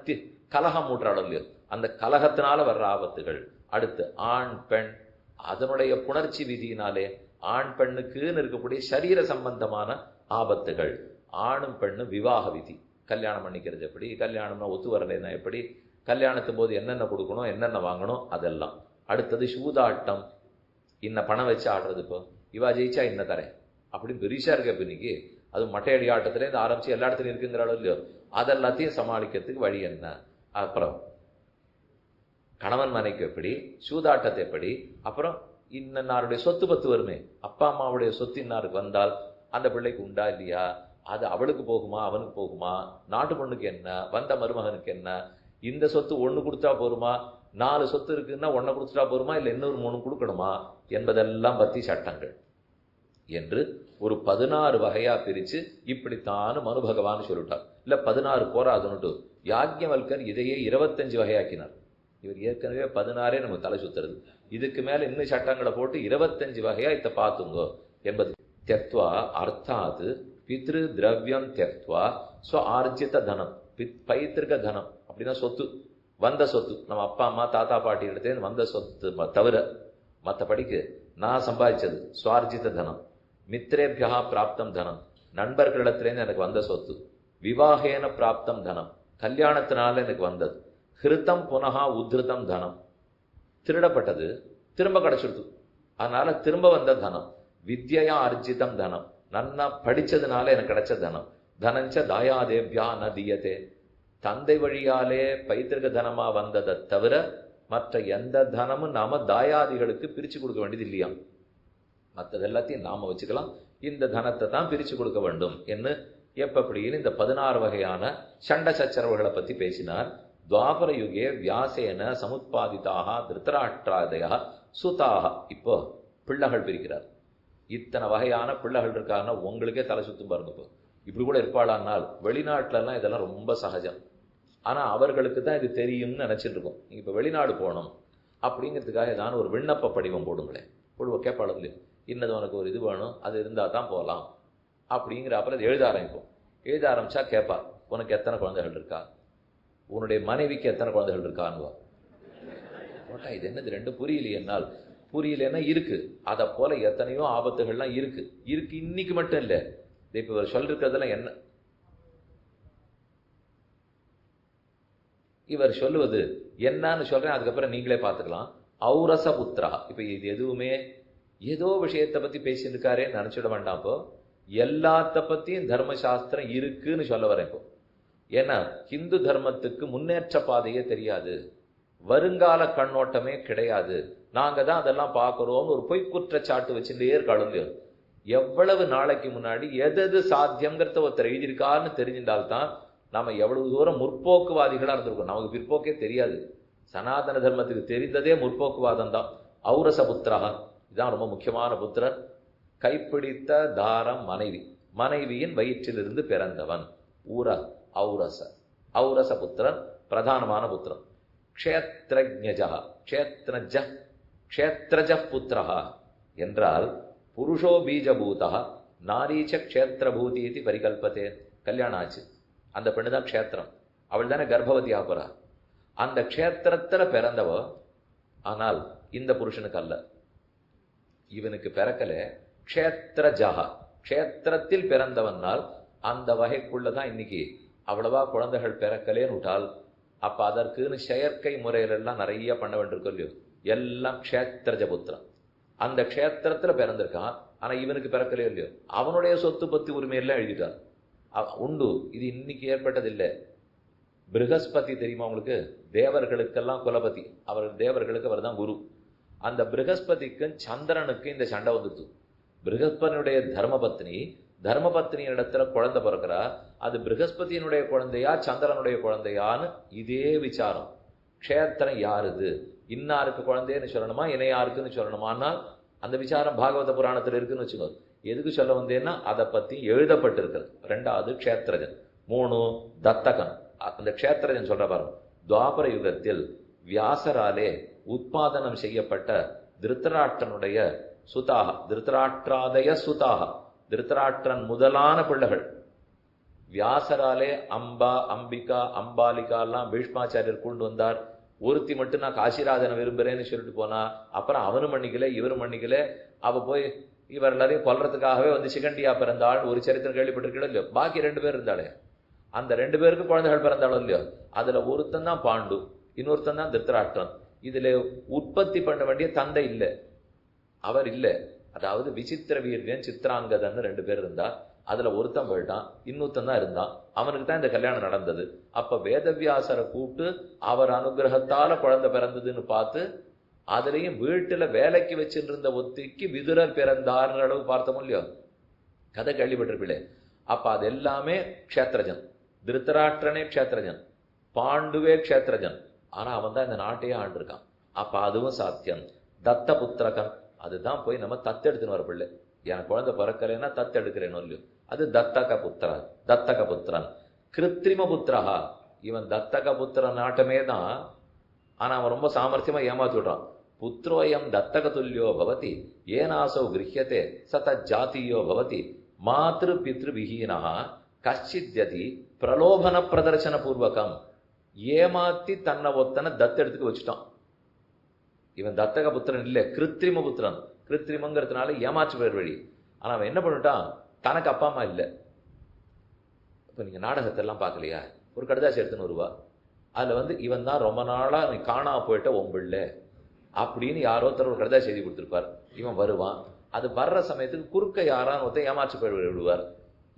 கலகம் மூற்றாலும் இல்லையோ, அந்த கலகத்தினால வர்ற ஆபத்துகள். அடுத்து ஆண் பெண், அதனுடைய புணர்ச்சி விதியினாலே ஆண் பெண்ணுக்குன்னு இருக்கக்கூடிய சரீர சம்பந்தமான ஆபத்துகள். ஆணும் பெண்ணும் விவாக விதி, கல்யாணம் பண்ணிக்கிறது எப்படி, கல்யாணம்னா ஒத்து வரலைன்னா எப்படி, கல்யாணத்தும் போது என்னென்ன கொடுக்கணும் என்னென்ன வாங்கணும் அதெல்லாம். அடுத்தது சூதாட்டம், இன்ன பணம் வச்சு ஆடுறது. இப்போ இவா ஜெயிச்சா இன்ன தரேன் அப்படின்னு பெரிசா இருக்க. இப்போ இன்னைக்கு அது மட்டையடி ஆட்டத்துலேருந்து ஆரம்பிச்சு எல்லா இடத்துலையும் இருக்குங்கிறாலும் இல்லையோ, அதெல்லாத்தையும் சமாளிக்கிறதுக்கு வழி என்ன. அப்புறம் கணவன் மனைக்கு எப்படி, சூதாட்டத்தை எப்படி, அப்புறம் இன்னாருடைய சொத்து பத்து வருமே, அப்பா அம்மாவுடைய சொத்து இன்னாருக்கு வந்தால் அந்த பிள்ளைக்கு உண்டா இல்லையா, அது அவளுக்கு போகுமா அவனுக்கு போகுமா, நாட்டு பொண்ணுக்கு என்ன, வந்த மருமகனுக்கு என்ன, இந்த சொத்து ஒண்ணு கொடுத்தா போருமா, 4 சொத்து இருக்குன்னா 1 கொடுத்துட்டா போருமா, இல்ல இன்னொரு 3 கொடுக்கணுமா என்பதெல்லாம் பத்தி சட்டங்கள் என்று ஒரு 16 வகையா பிரிச்சு இப்படித்தான் மனு பகவான் சொல்லிட்டார். இல்ல 16 போராதுன்னுட்டு யாக்ஞவல்கர் இதையே 25 வகையாக்கினார். இவர் ஏற்கனவே 16 நமக்கு தலை சுத்துறது, இதுக்கு மேல இன்னும் சட்டங்களை போட்டு 25 வகையா இத பாத்துங்கோ என்பது. தியக்த்வா அர்த்தாத் பித்ரு திரவியம் தியக்த்வா ஸ்வ ஆர்ஜித தனம், பைத்திருக்க தனம் அப்படின்னா சொத்து, வந்த சொத்து, நம்ம அப்பா அம்மா தாத்தா பாட்டி இடத்தே வந்த சொத்து தவிர மற்றபடிக்கு நான் சம்பாதிச்சது சுவார்ஜித தனம், மித்ரேபியா பிராப்தம் தனம், நண்பர்களிடத்திலேருந்து எனக்கு வந்த சொத்து, விவாகேன பிராப்தம் தனம், கல்யாணத்தினால எனக்கு வந்தது, ஹிருத்தம் புனகா உத்ருதம் தனம், திருடப்பட்டது திரும்ப கிடைச்சிடுது அதனால திரும்ப வந்த தனம், வித்யா அர்ஜிதம் தனம், நன்னா படிச்சதுனால எனக்கு கிடைச்ச தனம், தனஞ்ச தாயாதேவ்யா ந தீயதே, தந்தை வழியாலே பைத்திருக்க தனமா வந்ததை தவிர மற்ற எந்த தனமும் நாம தாயாதிகளுக்கு பிரிச்சு கொடுக்க வேண்டியது இல்லையா, மற்றது எல்லாத்தையும் நாம வச்சுக்கலாம், இந்த தனத்தை தான் பிரிச்சு கொடுக்க வேண்டும் என்று எப்படின்னு இந்த 16 வகையான சண்ட சச்சரவுகளை பத்தி பேசினார். துவாபர யுகே வியாசேன சமுத்பாதிதாக திருத்தராஷ்டிராதயா சுதாக. இப்போ பிள்ளைகள் பிரிக்கிறார். இத்தனை வகையான பிள்ளைகள் இருக்காங்கன்னா உங்களுக்கே தலை சுத்தும் பாருங்க. இப்போ இப்படி கூட இருப்பாளானால் வெளிநாட்டுல எல்லாம் இதெல்லாம் ரொம்ப சகஜம். ஆனா அவர்களுக்கு தான் இது தெரியும்னு நினைச்சிட்டு இருக்கோம். நீங்க இப்ப வெளிநாடு போகணும் அப்படிங்கிறதுக்காக ஏதாவது ஒரு விண்ணப்ப படிவம் போடுங்களேன், போடுவோம், கேட்பாளர் இல்லையா, இன்னது உனக்கு ஒரு இது வேணும், அது இருந்தா தான் போகலாம் அப்படிங்கிற. அப்புறம் எழுத ஆரம்பிப்போம். எழுத ஆரம்பிச்சா கேட்பா, உனக்கு எத்தனை குழந்தைகள் இருக்கா, உன்னுடைய மனைவிக்கு எத்தனை குழந்தைகள் இருக்கான்னுவா. இது என்னது ரெண்டு புரியலையே, என்னால் புரியலன்னா இருக்கு. அதை போல எத்தனையோ ஆபத்துகள்லாம் இருக்கு. இன்னைக்கு மட்டும் இல்லை, இப்ப இவர் சொல்லிருக்கிறதுல என்ன, இவர் சொல்லுவது என்னன்னு சொல்றேன், அதுக்கப்புறம் நீங்களே பார்த்துக்கலாம். ஔரச புத்திரா. இப்ப இது எதுவுமே ஏதோ விஷயத்தை பத்தி பேசியிருக்காரேன்னு நினைச்சிட வேண்டாம். இப்போ எல்லாத்த பத்தியும் தர்மசாஸ்திரம் இருக்குன்னு சொல்ல வரேன். இப்போ ஏன்னா ஹிந்து தர்மத்துக்கு முன்னேற்ற பாதையே தெரியாது, வருங்கால கண்ணோட்டமே கிடையாது, நாங்க தான் அதெல்லாம் பார்க்கிறோம்னு ஒரு பொய் குற்றச்சாட்டு வச்சுட்டே இருக்காளுங்க. எவ்வளவு நாளைக்கு முன்னாடி எது சாத்தியம்ங்கிறத ஒருத்தர் எழுதியிருக்காருன்னு தெரிஞ்சிருந்தால்தான் நாம எவ்வளவு தூரம் முற்போக்குவாதிகளா இருந்திருக்கோம். நமக்கு பிற்போக்கே தெரியாது. சனாதன தர்மத்துக்கு தெரிந்ததே முற்போக்குவாதம் தான். ஔரச புத்திரா, இதுதான் ரொம்ப முக்கியமான புத்திரர். கைப்பிடித்த தாரம் மனைவி, மனைவியின் வயிற்றிலிருந்து பிறந்தவன் ஔரச. ஔரச புத்திரன் பிரதானமான புத்திரன். க்ஷேத்ரஜ்ஞஜா, க்ஷேத்ரஜ புத்திரா என்றால் புருஷோ பீஜபூதா நாரீச்ச க்ஷேத்திரபூதி இது பரிகல்பத்தே. கல்யாணம் ஆச்சு, அந்த பெண்ணு தான் க்ஷேத்திரம், அவள் தானே கர்ப்பவதியா போறா. அந்த க்ஷேத்திரத்துல பிறந்தவ, ஆனால் இந்த புருஷனுக்கு அல்ல. இவனுக்கு பிறக்கல, க்ஷேத்ரஜஹ, க்ஷேத்திரத்தில் பிறந்தவனால் அந்த வகைக்குள்ளதான் இன்னைக்கு அவ்வளவா குழந்தைகள் பிறக்கலேன்னு விட்டால், அப்ப அதற்குன்னு செயற்கை முறையிலெல்லாம் நிறைய பண்ண வேண்டியிருக்கோம் இல்லையோ, எல்லாம் க்ஷேத்திரஜ புத்திரன். அந்த க்ஷேத்திரத்துல பிறந்திருக்கான், ஆனா இவனுக்கு பிறக்கலையோ இல்லையோ, அவனுடைய சொத்து பத்தி உரிமையெல்லாம் எழுதிட்டான். உண்டு, இது இன்னைக்கு ஏற்பட்டதில்லை. பிருகஸ்பதி தெரியுமா உங்களுக்கு? தேவர்களுக்கெல்லாம் குலபதி, தேவர்களுக்கு அவர் தான் குரு. அந்த பிருகஸ்பதிக்கும் சந்திரனுக்கு இந்த சண்டை வந்துடுது. பிருகஸ்பதியினுடைய தர்மபத்னி இடத்துல குழந்தை பிறக்கிறா, அது பிருகஸ்பதியினுடைய குழந்தையா சந்திரனுடைய குழந்தையான்னு இதே விசாரம். க்ஷேத்திரம் யாருது, இன்னாருக்கு குழந்தைன்னு சொல்லணுமா இணையாருக்குன்னு சொல்லணுமான்னா அந்த விசாரம் பாகவத புராணத்தில் இருக்குன்னு வச்சுக்கோ. எதுக்கு சொல்ல வந்தேன்னா அதை பத்தி எழுதப்பட்டிருக்கிறது. 2வது க்ஷேத்திரஜன், 3 தத்தகன். அந்த க்ஷேத்திரஜன் சொல்ற பாருங்க, துவாபர யுகத்தில் வியாசராலே உத்பாதனம் செய்யப்பட்ட திருத்தராஷ்டிரனுடைய சுதாக, திருத்தராஷ்டிராதய சுதாக, திருத்தராஷ்டிரன் முதலான பிள்ளைகள். வியாசராலே அம்பா, அம்பிகா, அம்பாலிகா எல்லாம் பீஷ்மாச்சாரியர் கொண்டு வந்தார். ஒருத்தி மட்டும் நான் காசிராஜனை விரும்புறேன்னு சொல்லிட்டு போனா, அப்புறம் அவனும் மன்னிக்கல இவரும் மன்னிக்கல. அவ போய் இவர் எல்லாரையும் கொல்றதுக்காகவே வந்து சிகண்டியா பிறந்தாள் ஒரு சரித்திரம் கேள்விப்பட்டிருக்கீங்களோ இல்லையோ. பாக்கி 2 பேர் இருந்தாலே, அந்த 2 பேருக்கு குழந்தைகள் பிறந்தாலும் இல்லையோ, அதுல ஒருத்தன் தான் பாண்டு, இன்னொருத்தன் தான் திருத்தராஷ்டிரன். இதுல உற்பத்தி பண்ண வேண்டிய தந்தை இல்லை, அவர் இல்லை. அதாவது விசித்திர வீரியன் சித்திராங்கதன்னு 2 பேர் இருந்தா, அதுல ஒருத்தன் போயிட்டான், இன்னொருத்தன் தான் இருந்தான். அவனுக்கு தான் இந்த கல்யாணம் நடந்தது. அப்ப வேதவியாசரை கூப்பிட்டு அவர் அனுகிரகத்தால குழந்தை பிறந்ததுன்னு பார்த்து, அதுலயும் வீட்டுல வேலைக்கு வச்சுட்டு இருந்த ஒத்திக்கு விதுரர் பிறந்தார்ன்ற அளவு பார்த்தோம் இல்லையோ, கதை கேள்விப்பட்டிருப்பீங்களே. அப்ப அது எல்லாமே க்ஷேத்திரஜன். திருத்தராஷ்டிரனே க்ஷேத்திரஜன், பாண்டுவே க்ஷேத்திரஜன். ஆனா அவன் தான் இந்த நாட்டையே ஆண்டிருக்கான். அப்ப அதுவும் சாத்தியம். தத்த புத்திரகன், அதுதான் போய் நம்ம தத்தெடுத்துன்னு வர பிள்ளை. எனக்கு குழந்தை பிறக்கலைன்னா தத்தெடுக்கிறேன்னு இல்லையோ, அது தத்தக புத்திரன். கிருத்திரிம புத்திரஹா, இவன் தத்தக புத்திரன் நாட்டமே தான். ஆனா அவன் ரொம்ப சாமர்த்தியமா ஏமாத்தி விடுறான். புத்திரோயம் தத்தக துல்லியோ பவதி ஏனாசோ கிரஹ்யதே சத ஜாத்தியோ பவதி மாத்ரு பித்ரு விஹீனா கஷ்சித்யதி பிரலோபன பிரதர்சன பூர்வகம். ஏமாத்தி தன்னை ஒத்தனை தத்தெடுத்துக்கு வச்சுட்டான். இவன் தத்தக புத்திரன் இல்லை, கிருத்திரிம புத்திரன். கிருத்திரிமங்கிறதுனால ஏமாற்று பேர் வழி. ஆனா அவன் என்ன பண்ணிட்டான், தனக்கு அப்பா அம்மா இல்லை. இப்ப நீங்க நாடகத்தை எல்லாம் பார்க்கலையா, ஒரு கடுதாசி எடுத்துன்னு வருவா, அதுல வந்து இவன் தான் ரொம்ப நாளா நீ காணாம போயிட்ட ஒம்பிள்ள அப்படின்னு யாரோ ஒருத்தர் ஒரு கடுதாசி எழுதி கொடுத்துருப்பார். இவன் வருவான், அது வர்ற சமயத்துக்கு குறுக்க யாரான்னு ஒருத்தர் ஏமாற்று பேர் விடுவார்.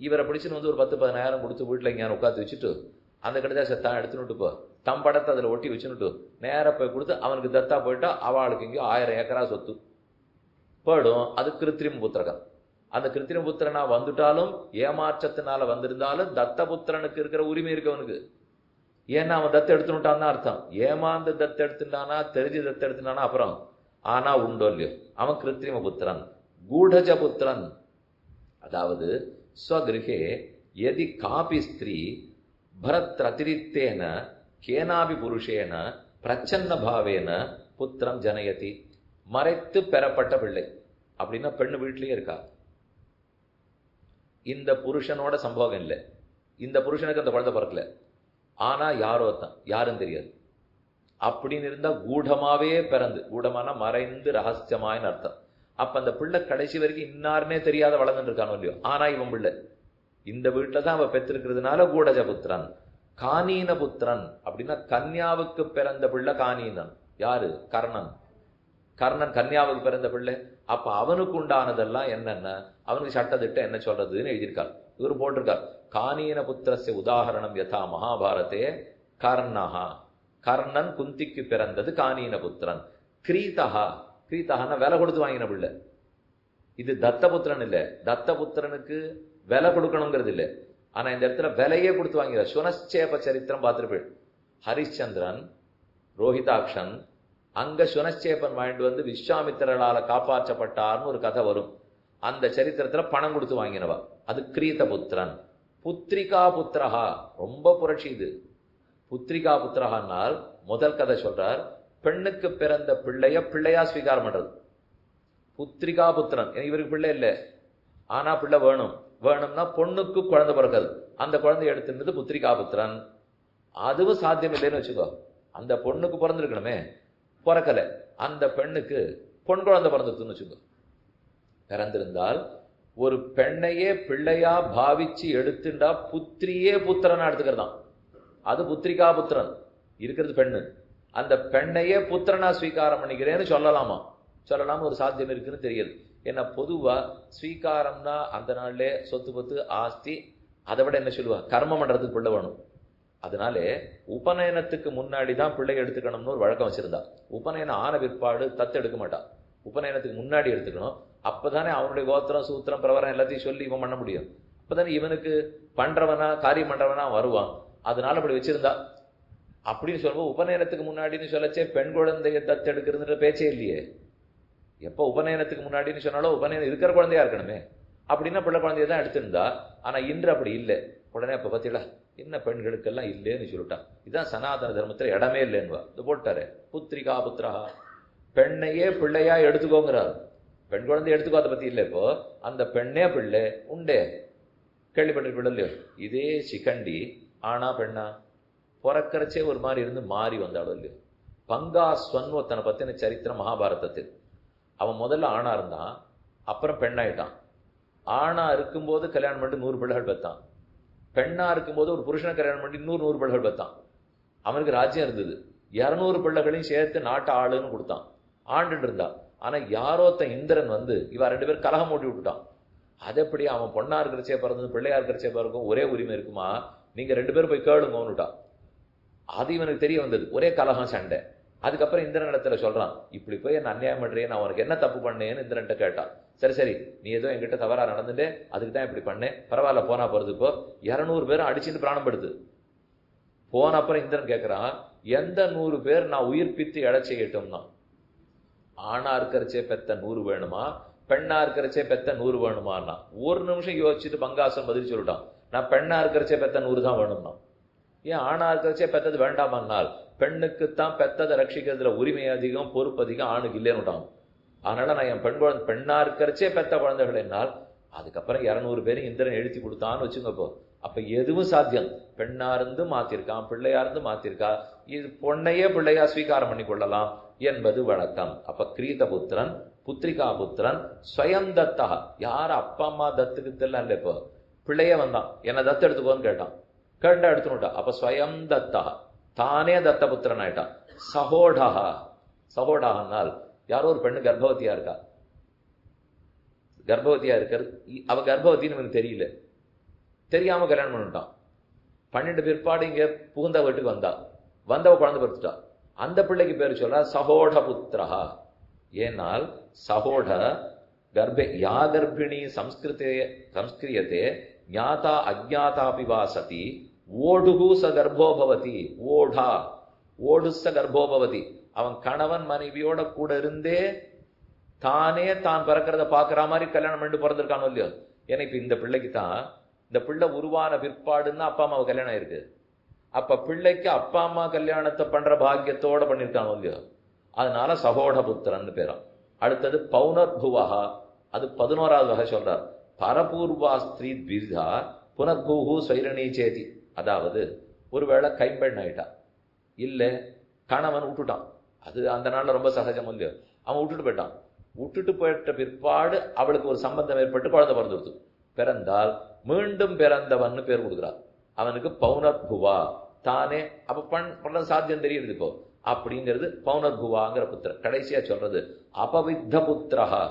இவரை பிடிச்சுன்னு வந்து ஒரு 10-15 கொடுத்து வீட்டுல இங்கே உட்காந்து வச்சுட்டு அந்த கடுதாசி தான் எடுத்துனுட்டு போ, தம் படத்தை அதுல ஒட்டி வச்சுன்னுட்டு நேர போய் கொடுத்து அவனுக்கு தத்தா போயிட்டா அவளுக்கு இங்கேயோ 1000 ஏக்கரா சொத்து போயிடும். அது கிருத்திரிம புத்திரகம். அந்த கிருத்திரிம புத்திரனா வந்துட்டாலும் ஏமாற்றத்தினால வந்திருந்தாலும் தத்த புத்திரனுக்கு இருக்கிற உரிமை இருக்கு அவனுக்கு. ஏன்னா அவன் தத்து எடுத்துட்டான்னு அர்த்தம். ஏமாந்து தத்து எடுத்துட்டானா, தெரிஞ்சு தத்து எடுத்துட்டானா அப்புறம். ஆனா உண்டோ இல்லையோ, அவன் கிருத்திரிம புத்திரன். கூடஜ புத்திரன், அதாவது ஸ்வகிருஹே யதி காபி ஸ்திரீ பரத்ரதிரித்தேன கேனாபி புருஷேன பிரச்சன்ன பாவேன புத்திரம் ஜனயதி. மறைத்து பெறப்பட்ட பிள்ளை அப்படின்னா பெண்ணு வீட்டிலேயே இருக்கா, இந்த புருஷனோட சம்பவம் இல்லை, இந்த புருஷனுக்கு அந்த குழந்தை பிறக்கல, ஆனா யாரோ தான் யாரும் தெரியாது அப்படின்னு இருந்தா கூடமாவே பிறந்து, கூடமான மறைந்து ரகசியமாயின்னு அர்த்தம். அப்ப அந்த பிள்ளை கடைசி வரைக்கும் இன்னாருன்னே தெரியாத வளர்ந்துட்டு இருக்கானோ இல்லையோ, ஆனா இவன் பிள்ளை இந்த வீட்டுல தான் அவ பெற்றிருக்கிறதுனால கூடஜ புத்திரன். கானீன புத்திரன் அப்படின்னா கன்யாவுக்கு பிறந்த பிள்ளை கானீனன். யாரு? கர்ணன். கர்ணன் கன்யாவுக்கு பிறந்த பிள்ளை. அப்ப அவனுக்கு உண்டானதெல்லாம் என்னென்ன, அவனுக்கு சட்டத்திட்ட என்ன சொல்றதுன்னு எழுதியிருக்கார். இவர் போட்டிருக்கார், கானீன புத்திரஸ்ய உதாகரணம் யதா மகாபாரதே கர்ணஹா. கர்ணன் குந்திக்கு பிறந்தது கானீன புத்திரன். கிரீதஹா, கிரீதஹான்னா விலை கொடுத்து வாங்கின பிள்ளை. இது தத்தபுத்திரன் இல்லை. தத்தபுத்திரனுக்கு விலை கொடுக்கணுங்கிறது இல்லை, ஆனா இந்த இடத்துல விலையே கொடுத்து வாங்கிற. சுனச்சேப சரித்திரம் பார்த்திருப்பேன். ஹரிச்சந்திரன், ரோஹிதாக்ஷன், அங்க சுனச்சேபன் வாங்கிட்டு வந்து விஸ்வாமித்திரரால காப்பாற்றப்பட்டார்னு ஒரு கதை வரும். அந்த சரித்திரத்துல பணம் கொடுத்து வாங்கினவா, அது கிரீத புத்திரன். புத்திரிகா புத்திரஹா, ரொம்ப புரட்சி இது. புத்திரிகா புத்திரஹானால் முதல் கதை சொல்றார், பெண்ணுக்கு பிறந்த பிள்ளைய பிள்ளையா ஸ்வீகாரம் பண்றது. புத்திரிகா புத்திரன், இவருக்கு பிள்ளை இல்லை, ஆனா பிள்ளை வேணும். வேணும்னா பொண்ணுக்கு குழந்தை பிறக்காது, அந்த குழந்தை எடுத்துன்றது புத்திரிகா புத்திரன். அதுவும் சாத்தியம் இல்லைன்னு வச்சுக்கோ. அந்த பொண்ணுக்கு பிறந்திருக்கணுமே, பிறக்கல, அந்த பெண்ணுக்கு பொன் குழந்தை பிறந்திருக்குன்னு வச்சுக்கோ. பிறந்திருந்தால் ஒரு பெண்ணையே பிள்ளையா பாவிச்சு எடுத்துட்டா புத்திரியே புத்திரனா எடுத்துக்கிறதான். அது புத்திரிகா புத்திரன் இருக்கிறது பெண்ணு. அந்த பெண்ணையே புத்திரனா ஸ்வீகாரம் பண்ணிக்கிறேன்னு சொல்லலாமா? சொல்லலாம ஒரு சாத்தியம் இருக்குன்னு தெரியுது. ஏன்னா பொதுவா ஸ்வீகாரம்னா அந்த நாள்ல சொத்து பத்து ஆஸ்தி, அதை விட என்ன சொல்லுவா, கர்மம் பண்றதுக்கு பிள்ளை வேணும். அதனாலே உபநயனத்துக்கு முன்னாடி தான் பிள்ளை எடுத்துக்கணும்னு ஒரு வழக்கம் வச்சிருந்தா. உபநயனம் ஆன பிற்பாடு தத்து எடுக்க மாட்டான். உபநயனத்துக்கு முன்னாடி எடுத்துக்கணும். அப்பதானே அவனுடைய கோத்திரம் சூத்திரம் பிரவரம் எல்லாத்தையும் சொல்லி இவன் பண்ண முடியும். அப்பதானே இவனுக்கு பண்றவனா காரியம் பண்றவனா வருவான். அதனால அப்படி வச்சிருந்தா. அப்படின்னு சொல்லும்போது உபநயனத்துக்கு முன்னாடின்னு சொல்லச்சே பெண் குழந்தைய தத்து எடுக்கிறதுன்ற பேச்சே இல்லையே. எப்போ உபநயனத்துக்கு முன்னாடின்னு சொன்னாலும் உபநயனம் இருக்கிற குழந்தையா இருக்கணுமே. அப்படின்னா பிள்ளை குழந்தைய தான் எடுத்திருந்தா. ஆனா இன்று அப்படி இல்லை. உடனே அப்ப பத்தில என்ன பெண்களுக்கெல்லாம் இல்லைன்னு சொல்லிட்டான். இதுதான் சனாதன தர்மத்துல இடமே இல்லைன்னுவா. இது போட்டாரு புத்திரிகா புத்திரஹா, பெண்ணையே பிள்ளையா எடுத்துக்கோங்கிறார். பெண் குழந்தை எடுத்துக்கோ, அதை பத்தி இல்லை. இப்போ அந்த பெண்ணே பிள்ளை உண்டே கேள்விப்பட்டிருப்பீங்க இல்லையோ. இதே சிகண்டி ஆனா பெண்ணா பிறக்கிறச்சே ஒரு மாதிரி இருந்து மாறி வந்தாலும் இல்லையோ. பங்காஸ்வன் ஒருத்தனை பத்தின சரித்திரம் மகாபாரதத்தில். அவன் முதல்ல ஆணா இருந்தான், அப்புறம் பெண்ணாயிட்டான். ஆணா இருக்கும்போது கல்யாணம் பண்ணிட்டு 100 பிள்ளைகள் பெற்றான். பெண்ணா இருக்கும்போது ஒரு புருஷனை கல்யாணம் பண்ணி 100 பிள்ளைகள் பெற்றான். அவனுக்கு ராஜ்யம் இருந்தது. 200 பிள்ளைகளையும் சேர்த்து நாட்டை ஆளுன்னு கொடுத்தான். ஆண்டுட்டு இருந்தா. ஆனா யாரோத்த இந்திரன் வந்து இவ 2 பேரும் கலகம் ஓட்டி விட்டுட்டான். அது எப்படி அவன் பொண்ணா இருக்கிறச்சே பிறந்தது பிள்ளையா இருக்கிறச்சே பிறக்கும் ஒரே உரிமை இருக்குமா? நீங்க 2 பேரும் போய் கேளுங்கன்னுட்டான். அது இவனுக்கு தெரிய வந்தது. ஒரே கலகம் சண்டை. அதுக்கப்புறம் இந்திரன் இடத்துல சொல்றான், இப்படி போய் என்ன அநியாயம் பண்றேன், நான் உனக்கு என்ன தப்பு பண்ணேன்னு இந்திரன்ட்ட கேட்டான். சரி சரி, நீ ஏதோ என்கிட்ட தவறா நடந்துட்டே, அதுக்கு தான் இப்படி பண்ணேன், பரவாயில்ல போனா போறது. இப்போ 200 பேரும் அடிச்சுட்டு பிராணம் படுது. போன அப்புறம் இந்திரன் கேட்கிறான், எந்த 100 பேர் நான் உயிர்ப்பித்து எழ செய்யட்டும்னா? ஆணா இருக்கிறச்சே பெத்த 100 வேணுமா, பெண்ணா இருக்கிறச்சே பெத்த 100 வேணுமான்னா? ஒரு நிமிஷம் யோசிச்சுட்டு பங்காசம் பதில் சொல்லிட்டான், நான் பெண்ணா இருக்கிறச்சே பெத்த 100 தான் வேணும்னா. ஏன் ஆணா இருக்கிறச்சே பெத்தது வேண்டாமன்னால் பெண்ணுக்குத்தான் பெத்ததை ரட்சிக்கிறதுல உரிமை அதிகம், பொறுப்பு அதிகம், ஆணுக்கு இல்லைன்னுட்டான். அதனால நான் என் பெண் குழந்தை பெண்ணா இருக்கிறச்சே பெத்த குழந்தைகள் என்னால். அதுக்கப்புறம் 200 பேரும் இந்திரன் எழுதி கொடுத்தான்னு வச்சுங்கப்போ. அப்ப எதுவும் சாத்தியம். பெண்ணா இருந்து மாத்திருக்கான், பிள்ளையா இருந்து மாத்திருக்கா. இது பொண்ணையே பிள்ளையா ஸ்வீகாரம் பண்ணி கொள்ளலாம் என்பது வழக்கம். அப்ப கிரீத புத்திரன், புத்திரிகா புத்திரன், ஸ்வயம் தத்தா. யார அப்பா அம்மா தத்துக்கு தெரியல இல்ல. இப்போ பிள்ளையே வந்தான், என்ன தத்து எடுத்துக்கோன்னு கேட்டான். கேட்டா எடுத்துனுட்டா. அப்ப ஸ்வயம் தத்தா, தானே தத்த புத்திரன் ஆயிட்டான். சகோடா. சகோடானால் யாரோ ஒரு பெண்ணு கர்ப்பவதியா இருக்கா. கர்ப்பவதியா இருக்கிறது, அவ கர்ப்பவத்தின்னு இவனுக்கு தெரியல. தெரியாம கல்யாணம் பண்ணிட்டான். 12 பிற்பாடு இங்க புகுந்த வீட்டுக்கு வந்தவ குழந்தை பெற்றுட்டா. அந்த பிள்ளைக்கு பேர் சொல்ற சகோட புத்திரஹா. ஏனால் சகோட கர்ப்பே யா கர்ப்பிணி சம்ஸ்கிரியதே ஞாதா அஜ்ஞாதாபி வாசதி ஓடுகு ச கர்ப்போபவதி. ஓடா ஓடு ச கர்ப்போபவதி. அவன் கணவன் மனைவியோட கூட இருந்தே தானே தான் பிறக்கிறத பாக்குற மாதிரி கல்யாணம் பண்ணிட்டு பிறந்திருக்கானோ இல்லையோ. ஏன்னா இப்ப இந்த பிள்ளைக்கு தான் இந்த பிள்ளை உருவான பிற்பாடுன்னா அப்பா அம்மாவை கல்யாணம் ஆயிருக்கு. அப்ப பிள்ளைக்கு அப்பா அம்மா கல்யாணத்தை பண்ற பாக்கியத்தோட பண்ணிருக்கானோ இல்லையோ. அதனால சகோட புத்திரன்னு பேரான். அடுத்தது பௌனர்புவஹா. அது 11வது வகை சொல்றார். பரபூர்வா ஸ்திரீ த்விதா புனர்பூஹு ஸ்வைரணி சேதி. அதாவது ஒருவேளை கைம்பெண் ஆயிட்டா, இல்ல கணவன் விட்டுட்டான். அது அந்த நாள்ல ரொம்ப சகஜம் இல்லையோ. அவன் விட்டுட்டு போயிட்டான். விட்டுட்டு போயிட்ட பிற்பாடு அவளுக்கு ஒரு சம்பந்தம் ஏற்பட்டு குழந்தை பிறந்துடுது. பிறந்தால் மீண்டும் பிறந்தவன் பேர் கொடுக்குறார். அவனுக்கு பௌனர்புவா. தானே அப்ப பண்ண சாத்தியம் தெரியுது இப்போ. அப்படிங்கிறது பௌனர்புவாங்கிற புத்திரன். கடைசியா சொல்றது அபவித்த புத்திரஹா.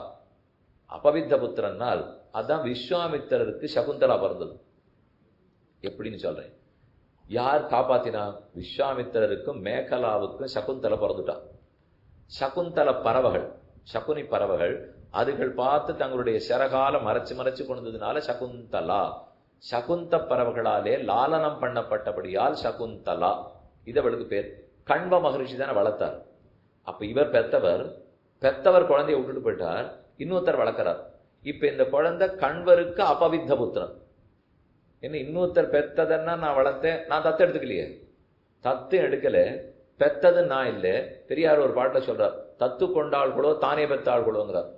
அபவித்த புத்திரனால் அதான் விஸ்வாமித்திரருக்கு சகுந்தலா பிறந்தது. எப்படின்னு சொல்றேன். யார் காப்பாத்தினா? விஸ்வாமித்திரருக்கும் மேகலாவுக்கும் சகுந்தலை பிறந்துட்டா. சகுந்தல பறவைகள், சகுனி பறவைகள், அதுகள் பார்த்து தங்களுடைய சிறகால மறைச்சு கொண்டதுனால சகுந்தலா. சகுந்த பறவைகளாலே லாலனம் பண்ணப்பட்டபடியால் சகுந்தலா. இது அவளுக்கு பேர். கண்வ மகரிஷி தானே வளர்த்தார். அப்ப இவர் பெத்தவர் குழந்தைய விட்டுட்டு போயிட்டார், இன்னொருத்தர் வளர்க்கிறார். இப்ப இந்த குழந்தை கண்வருக்கு அபவித்த புத்திரன். என்ன இன்னொருத்தர் பெத்ததன்னா நான் வளர்த்தேன், நான் தத்து எடுத்துக்கலையே. தத்து எடுக்கல, பெத்தது நான் இல்லை. பெரியார் ஒரு பாட்டுல சொல்றார், தத்து கொண்டாள்களோ தானே பெத்தாள்களோங்கிறார்.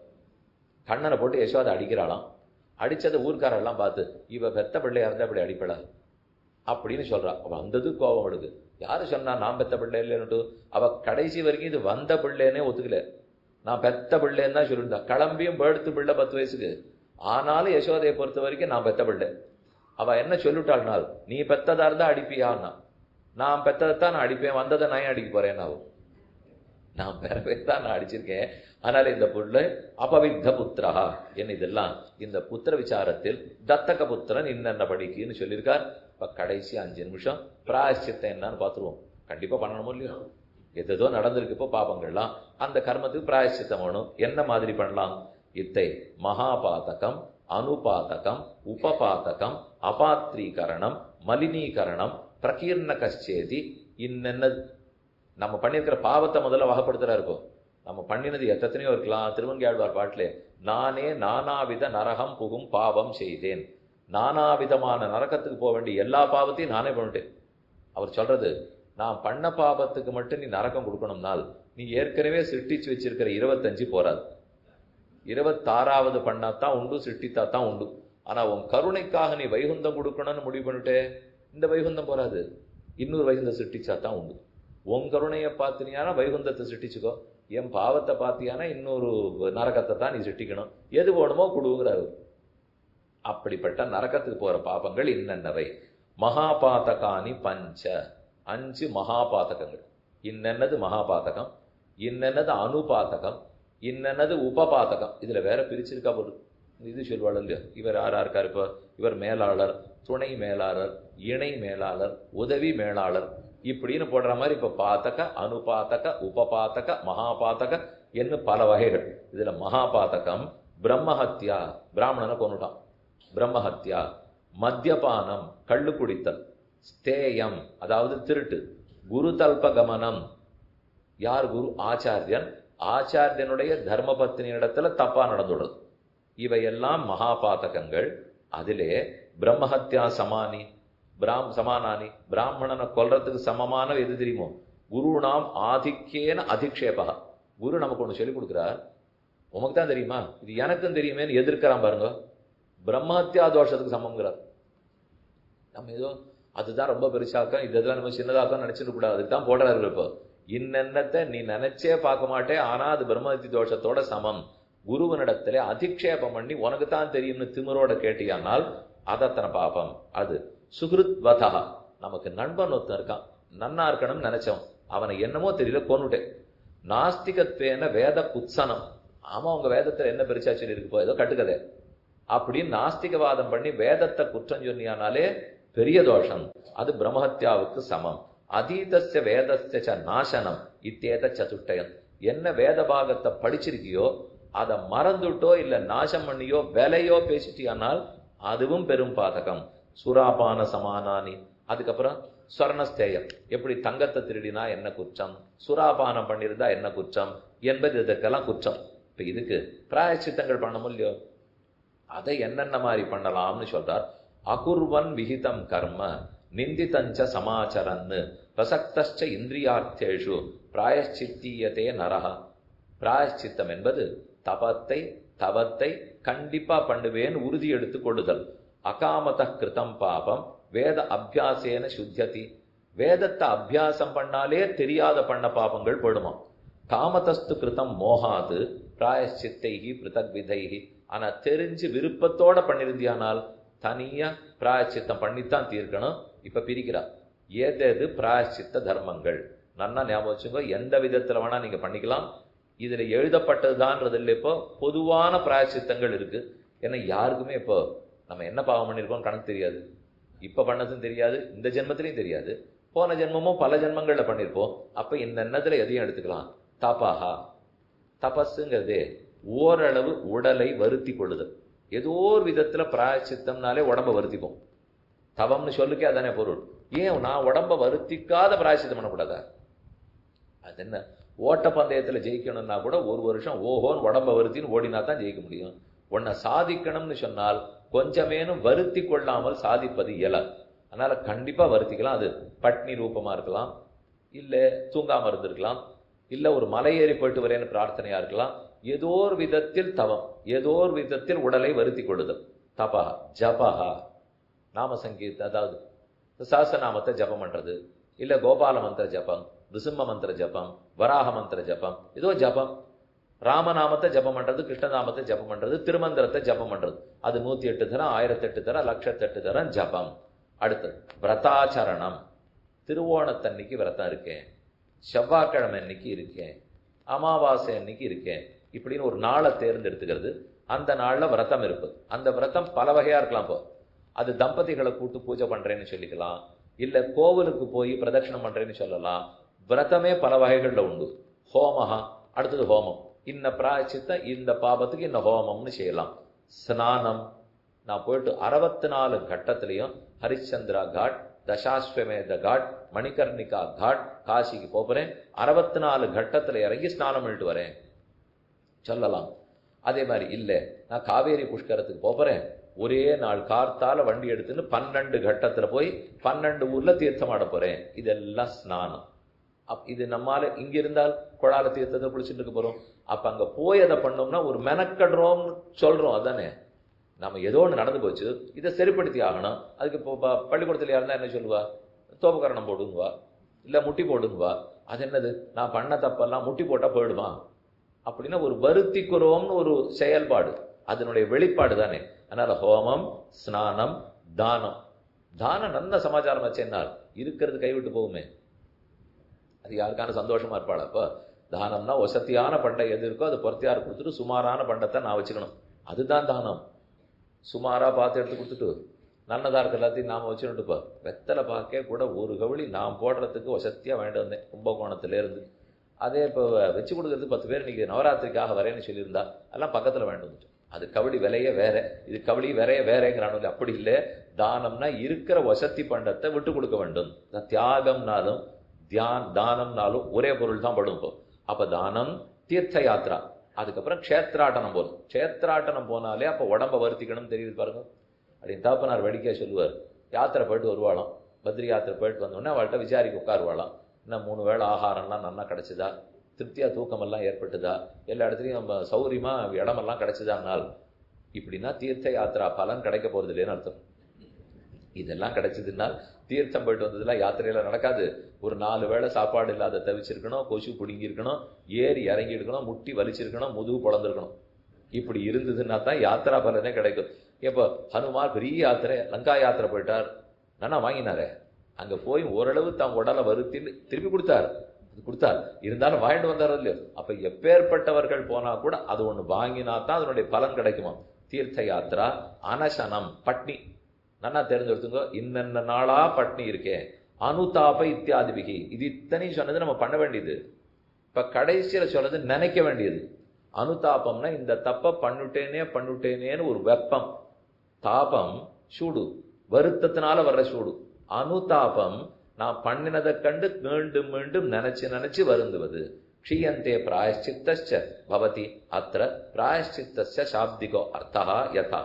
கண்ணனை போட்டு யசோதை அடிக்கிறாளாம். அடிச்சதை ஊர்க்காரெல்லாம் பார்த்து இவ பெத்த பிள்ளையா இருந்தா அப்படி அடிப்படா அப்படின்னு சொல்றா. அவ வந்தது கோபம் எடுக்கு. யாரு சொன்னா நான் பெத்த பிள்ளை இல்லைன்னுட்டு? அவ கடைசி வரைக்கும் இது வந்த பிள்ளைன்னே ஒத்துக்கல. நான் பெத்த பிள்ளைன்னு தான் சொல்லியிருந்தா. கிளம்பியும் படுத்து பிள்ளை 10 வயசுக்கு. ஆனாலும் யசோதையை பொறுத்த வரைக்கும் நான் பெத்த பிள்ளை. அவ என்ன சொல்லிட்டாள்னால், நீ பெத்ததா இருந்தா அடிப்பியான்னா, நான் பெத்ததைத்தான் நான் அடிப்பேன், வந்ததை நான் அடிக்க போறேன். நான் பெறவே தான் நான் அடிச்சிருக்கேன். அதனால இந்த புள்ள அபவித்த புத்திரா என்ன, இதெல்லாம் இந்த புத்திர விசாரத்தில் தத்தக புத்திரன் இன்னென்ன படிக்குன்னு சொல்லியிருக்கார். இப்ப கடைசி 5 நிமிஷம் பிராயஷ்சித்தம் என்னன்னு பார்த்துருவோம். கண்டிப்பா பண்ணணுமோ இல்லையோ, எதோ நடந்திருக்கு இப்போ பாபங்கள்லாம், அந்த கர்மத்துக்கு பிராயஷ்சித்தம் வேணும். என்ன மாதிரி பண்ணலாம்? இத்தை மகாபாதகம், அனுபாதகம், உபபாதகம், அபாத்ரீகரணம், மலினீகரணம், பிரகீர்ண கச்சேதி. இன்னென்னது நம்ம பண்ணியிருக்கிற பாவத்தை முதல்ல வகைப்படுத்துறா இருக்கும். நம்ம பண்ணினது எத்தனையோ இருக்கலாம். திருவங்கியாழ்வார் பாட்டிலே, நானே நானாவித நரகம் புகும் பாவம் செய்தேன். நானாவிதமான நரகத்துக்கு போக வேண்டிய எல்லா பாவத்தையும் நானே பண்ணிட்டேன். அவர் சொல்றது, நான் பண்ண பாவத்துக்கு மட்டும் நீ நரகம் கொடுக்கணும்னால் நீ ஏற்கனவே சிருஷ்டிச்சு வச்சிருக்கிற 25 போறாது. 26வது பண்ணாதான் உண்டு, சிருஷ்டித்தாத்தான் உண்டு. ஆனா உன் கருணைக்காக நீ வைகுந்தம் கொடுக்கணும்னு முடிவு பண்ணிட்டே, இந்த வைகுந்தம் போறாது, இன்னொரு வைகுந்தம் சிருஷ்டிச்சாதான் உண்டு. உன் கருணையை பார்த்தினியானா வைகுந்தத்தை சிருஷ்டிச்சுக்கோ, என் பாவத்தை பார்த்தியானா இன்னொரு நரகத்தை தான் நீ சிருஷ்டிக்கணும். எது வேணுமோ கொடுங்கிறாரு. அப்படிப்பட்ட நரகத்துக்கு போற பாபங்கள் இன்னென்னவை? மகாபாதகானி பஞ்ச, 5 மகாபாதகங்கள். இன்னென்னது மகாபாதகம், இன்னென்னது அனுபாதகம், இன்னென்னது உபபாதகம். இதுல வேற பிரிச்சிருக்கா போது. இது சொல்வாள் இல்லையா, இவர் யாரா இருக்கார்? இப்போ இவர் மேலாளர், துணை மேலாளர், இணை மேலாளர், உதவி மேலாளர் இப்படின்னு போடுற மாதிரி இப்ப பாதக, அனுபாதக, உபபாதக, மகாபாதக என்று பல வகைகள். இதுல மகாபாதகம் பிரம்மஹத்யா, பிராமணனை கொண்டுட்டான், பிரம்மஹத்யா. மத்தியபானம், கள்ளு குடித்தல். ஸ்தேயம், அதாவது திருட்டு. குரு தல்பகமனம், யார் குரு? ஆச்சாரியன். ஆச்சாரியனுடைய தர்மபத்தினியிடத்துல தப்பா நடந்துள்ளது. இவையெல்லாம் மகாபாதகங்கள். அதிலே பிரம்மஹத்யா சமானி, சமானானி, பிராமணனை கொல்றதுக்கு சமமான எது தெரியுமோ? குருநாம் ஆதிக்கேன அதிக்ஷேபா. குரு நமக்கு ஒண்ணு சொல்லிக் கொடுக்கிறார், உமக்கு தான் தெரியுமா, இது எனக்கும் தெரியுமேன்னு எதிர்க்கிறான் பாருங்க. பிரம்மஹத்யா தோஷத்துக்கு சமம்ங்கிறார். நம்ம ஏதோ அதுதான் ரொம்ப பெருசாக்கம், இதெல்லாம் நம்ம சின்னதாக்கம் நினைச்சிட்டு கூடாது. அதுக்கு தான் போடுறாரு. இப்போ இன்னென்னத்தை நீ நினைச்சே பார்க்க மாட்டே, ஆனா அது பிரம்மஹத்தி தோஷத்தோட சமம். குருவனிடத்துல அதிக்ஷேபம் பண்ணி உனக்கு தான் தெரியும்னு திமிரோட கேட்டியானால் அதத்தனை பாபம். அது சுகிருத் வதா, நமக்கு நண்பன் ஒருத்தன் இருக்கான், நன்னா இருக்கணும்னு நினைச்சோம், அவனை என்னமோ தெரியல கொன்னுட்டேன். நாஸ்திகத்வேன வேத குத்சனம், ஆமா உங்க வேதத்துல என்ன பெருசா சொல்லி இருக்கு, ஏதோ கட்டுக்கதை அப்படின்னு நாஸ்திகவாதம் பண்ணி வேதத்தை குற்றம் சொன்னியானாலே பெரிய தோஷம். அது பிரம்மஹத்யாவுக்கு சமம். அதீதஸ்ய வேதஸ்ய நாசனம் இத்தேத சதுஷ்டயம். என்ன வேத பாகத்தை படிச்சிருக்கியோ அதை மறந்துட்டோ இல்ல நாசம் பண்ணியோ விலையோ பேசிட்டியானால் அதுவும் பெரும் பாதகம். சுராபான சமானானி. அதுக்கப்புறம் ஸ்வர்ணஸ்தேயம், எப்படி தங்கத்தை திருடினா என்ன குற்றம், சுராபானம் பண்ணியிருந்தா என்ன குற்றம் என்பது இதற்கெல்லாம் குற்றம். இப்ப இதுக்கு பிராயச்சித்தங்கள் பண்ண முடியோ, அதை என்னென்ன மாதிரி பண்ணலாம்னு சொல்றார். அகுர்வன் விஹிதம் கர்ம நிந்திதஞ்ச சமாச்சரன்னு பிரசக்தச்ச இந்திரியார்த்தேஷு பிராயச்சித்தீயதே நரஹ. பிராயச்சித்தம் என்பது தவத்தை கண்டிப்பா பண்ணுவேன்னு உறுதி எடுத்து கொள்ளுதல். அகாமத கிருதம் பாபம் வேத அபியாசேன சுத்தியதி. வேதத்தை அபியாசம் பண்ணாலே தெரியாத பண்ண பாபங்கள் போடுமா. காமதஸ்து கிருதம் மோகாது பிராயச்சித்தைகி பிருதக் விதைகி. ஆனா தெரிஞ்சு விருப்பத்தோட பண்ணிருந்தியானால் தனியா பிராயச்சித்தம் பண்ணித்தான் தீர்க்கணும். இப்ப பிரிக்கிறா ஏதேது பிராயச்சித்த தர்மங்கள். நன்னா ஞாபகம் வச்சுக்கோ, எந்த விதத்துல வேணா நீங்க பண்ணிக்கலாம். இதுல எழுதப்பட்டதுதான்றது இல்லை. இப்போ பொதுவான பிராயச்சித்தங்கள் இருக்கு. ஏன்னா யாருக்குமே இப்போ நம்ம என்ன பாவம் பண்ணிருக்கோம் கணக்கு தெரியாது, இப்ப பண்ணதும் தெரியாது, இந்த ஜென்மத்திலையும் தெரியாது, போன ஜென்மமும் பல ஜென்மங்கள்ல பண்ணிருப்போம். அப்ப இந்த எண்ணத்துல எதையும் எடுத்துக்கலாம். தபஹா, தபஸுங்கிறதே ஓரளவு உடலை வருத்தி கொள்ளுதல். ஏதோ ஒரு விதத்துல பிராயச்சித்தம்னாலே உடம்ப வருத்திப்போம். தவம்னு சொல்லுக்கே அதானே பொருள். ஏன் நான் உடம்ப வருத்திக்காத பிராயச்சித்தம் பண்ணக்கூடாதா? அது என்ன, ஓட்டப்பந்தயத்துல ஜெயிக்கணும்னா கூட ஒரு வருஷம் ஓஹோன்னு உடம்ப வருத்தின்னு ஓடினா தான் ஜெயிக்க முடியும். உன்னை சாதிக்கணும்னு சொன்னால் கொஞ்சமேனும் வருத்தி கொள்ளாமல் சாதிப்பது இயலாது. அதனால கண்டிப்பா வருத்திக்கலாம். அது பட்னி ரூபமா இருக்கலாம், இல்ல தூங்காம இருந்திருக்கலாம், இல்ல ஒரு மலை ஏறி போயிட்டு வரேன்னு பிரார்த்தனையா இருக்கலாம். ஏதோ ஒரு விதத்தில் தவம், ஏதோ ஒரு விதத்தில் உடலை வருத்தி கொள்ளுதல். தபா, ஜபஹா, நாம சங்கீத, அதாவது சாஸ்திரநாமத்தை ஜபம் பண்றது, இல்ல கோபால மந்திர ஜபம், நிருசிம்ம மந்திர ஜபம், வராக மந்திர ஜபம், ஏதோ ஜபம். ராமநாமத்தை ஜபம் பண்றது, கிருஷ்ணநாமத்தை ஜபம் பண்றது, திருமந்திரத்தை ஜபம் பண்றது. அது 108 தரம், 1008 தரம், 1,08 தரம் ஜபம். அடுத்தது விரதாச்சரணம். திருவோணத்தன்னைக்கு விரதம் இருக்கேன், செவ்வாய்க்கிழமை அன்னைக்கு இருக்கேன், அமாவாசை அன்னைக்கு இருக்கேன், இப்படின்னு ஒரு நாளை தேர்ந்தெடுத்துக்கிறது. அந்த நாள்ல விரதம் இருப்பது. அந்த விரதம் பல வகையா இருக்கலாம். இப்போ அது தம்பதிகளை கூட்டு பூஜை பண்றேன்னு சொல்லிக்கலாம், இல்ல கோவிலுக்கு போய் பிரதட்சணம் பண்றேன்னு சொல்லலாம். விரதமே பல வகைகள்ல உண்டு. ஹோமஹா, அடுத்தது ஹோமம். இன்ன பிராயச்சித்த, இந்த பாபத்துக்கு இன்ன ஹோமம்னு செய்யலாம். ஸ்நானம், நான் போயிட்டு 64 கட்டத்திலையும் ஹரிச்சந்திரா காட், தசாஸ்வமேத காட், மணிகர்ணிகா காட், காசிக்கு போறேன், 64 கட்டத்துல இறங்கி ஸ்நானம் பண்ணிட்டு வரேன் சொல்லலாம். அதே மாதிரி இல்ல, நான் காவேரி புஷ்கரத்துக்கு போறேன், ஒரே நாள் கார்த்தால வண்டி எடுத்துன்னு 12 கட்டத்துல போய் 12 ஊர்ல தீர்த்தம் ஆட போறேன். இதெல்லாம் ஸ்நானம். இது நம்மால இங்க இருந்தால் குழால தீர்த்தத்தை குளிச்சுட்டு இருக்க போறோம். அப்ப அங்க போய் அதை பண்ணோம்னா ஒரு மெனக்கடுறோம்னு சொல்றோம். அதானே, நம்ம ஏதோ ஒன்று நடந்து போச்சு, இதை சரிப்படுத்தி ஆகணும். அதுக்கு இப்போ பள்ளிக்கூடத்துல யாருந்தா என்ன சொல்லுவா, தோப்புக்கரணம் போடுங்குவா, இல்ல முட்டி போடுங்குவா. அது என்னது, நான் பண்ண தப்பெல்லாம் முட்டி போட்டா போயிடுமா அப்படின்னா ஒரு வருத்திக்குறோம்னு ஒரு செயல்பாடு, அதனுடைய வெளிப்பாடு தானே. அதனால ஹோமம், ஸ்நானம், தானம். தானம் நல்ல சமாச்சாரம் வச்சேன்னால் இருக்கிறது கைவிட்டு போகுமே, அது யாருக்கான சந்தோஷமா இருப்பாள். அப்போ தானம்னா வசதியான பண்டை எது இருக்கோ அது பொறுத்தியார் கொடுத்துட்டு சுமாரான பண்டத்தை நான் வச்சுக்கணும், அதுதான் தானம். சுமாரா பார்த்து எடுத்து கொடுத்துட்டு நல்லதா இருக்க எல்லாத்தையும் நாம வச்சுட்டுப்பா. வெத்தலை பார்க்க கூட ஒரு கவுளி நான் போடுறதுக்கு வசதியா வேண்டி வந்தேன் கும்பகோணத்துல இருந்து. அதே இப்போ வச்சு கொடுக்கறதுக்கு 10 பேர் இன்னைக்கு நவராத்திரிக்காக வரேன்னு சொல்லியிருந்தா எல்லாம் பக்கத்துல வேண்டி வந்துட்டு. அது கவளி விலையே வேற, இது கவளி விலைய வேறேங்கிறானு. அப்படி இல்லை, தானம்னா இருக்கிற வசதி பண்டத்தை விட்டு கொடுக்க வேண்டும். தியாகம்னாலும் தானம்னாலும் ஒரே பொருள் தான் படும். இப்போ அப்ப தானம், தீர்த்த யாத்திரா, அதுக்கப்புறம் க்ஷேத்ராட்டனம் போதும். க்ஷேத்ராட்டனம் போனாலே அப்ப உடம்ப வருத்திக்கணும் தெரியுது பாருங்க. அப்படின்னு தாப்பனார் வடிக்க சொல்லுவார். யாத்திரை போயிட்டு வருவாளாம், பத்ரி யாத்திரை போயிட்டு வந்தோடனே அவள்கிட்ட விசாரிக்க உட்காருவாளாம். இன்னும் 3 வேளை ஆகாரம்லாம் நல்லா கிடைச்சதா, திருப்தியா தூக்கமெல்லாம் ஏற்பட்டுதா, எல்லா இடத்துலையும் நம்ம சௌரியமா இடமெல்லாம் கிடைச்சதானால், இப்படின்னா தீர்த்த யாத்திரா பலன் கிடைக்க போறது இல்லைன்னு அர்த்தம். இதெல்லாம் கிடைச்சதுன்னா தீர்த்தம் போயிட்டு வந்ததுலாம் யாத்திரையில நடக்காது. ஒரு 4 வேளை சாப்பாடு இல்லாத தவிச்சிருக்கணும், கொசு பிடுங்கி இருக்கணும், ஏறி இறங்கி இருக்கணும், முட்டி வலிச்சிருக்கணும், முதுகு பொழந்திருக்கணும். இப்படி இருந்ததுன்னா தான் யாத்திரா பலனே கிடைக்கும். இப்போ ஹனுமார் பெரிய யாத்திரை, லங்கா யாத்திரை போயிட்டார், நானா வாங்கினாரே, அங்க போய் ஓரளவு தான் உடலை வருத்தி திருப்பி கொடுத்தார். இருந்தாலும் வாங்கிட்டு வந்தாரோ இல்லையோ. அப்ப எப்பேற்பட்டவர்கள் போனா கூட அது ஒண்ணு வாங்கினா தான் அதனுடைய பலன் கிடைக்குமா. தீர்த்த யாத்திரா, அனசனம், பட்னி நல்லா தெரிஞ்செடுத்துங்க. இன்னென்ன நாளா பட்னி இருக்கேன், அனுதாப இத்தியாதிபிகி, இது இத்தனையும் சொன்னது நம்ம பண்ண வேண்டியது. இப்ப கடைசியில சொன்னது நினைக்க வேண்டியது. அனுதாபம்னா இந்த தப்ப பண்ணுட்டேனேன்னு ஒரு வெப்பம். தாபம் சூடு, வருத்தத்தினால வர்ற சூடு. அனுதாபம் நான் பண்ணினதை கண்டு மீண்டும் மீண்டும் நினைச்சு வருந்துவது. க்ஷீயந்தே பிராயஷ்சித்தஸ்ச பவதி அத்ர பிராயஷ்சித்தஸ்ய சாப்திகோ அர்த்தா யதா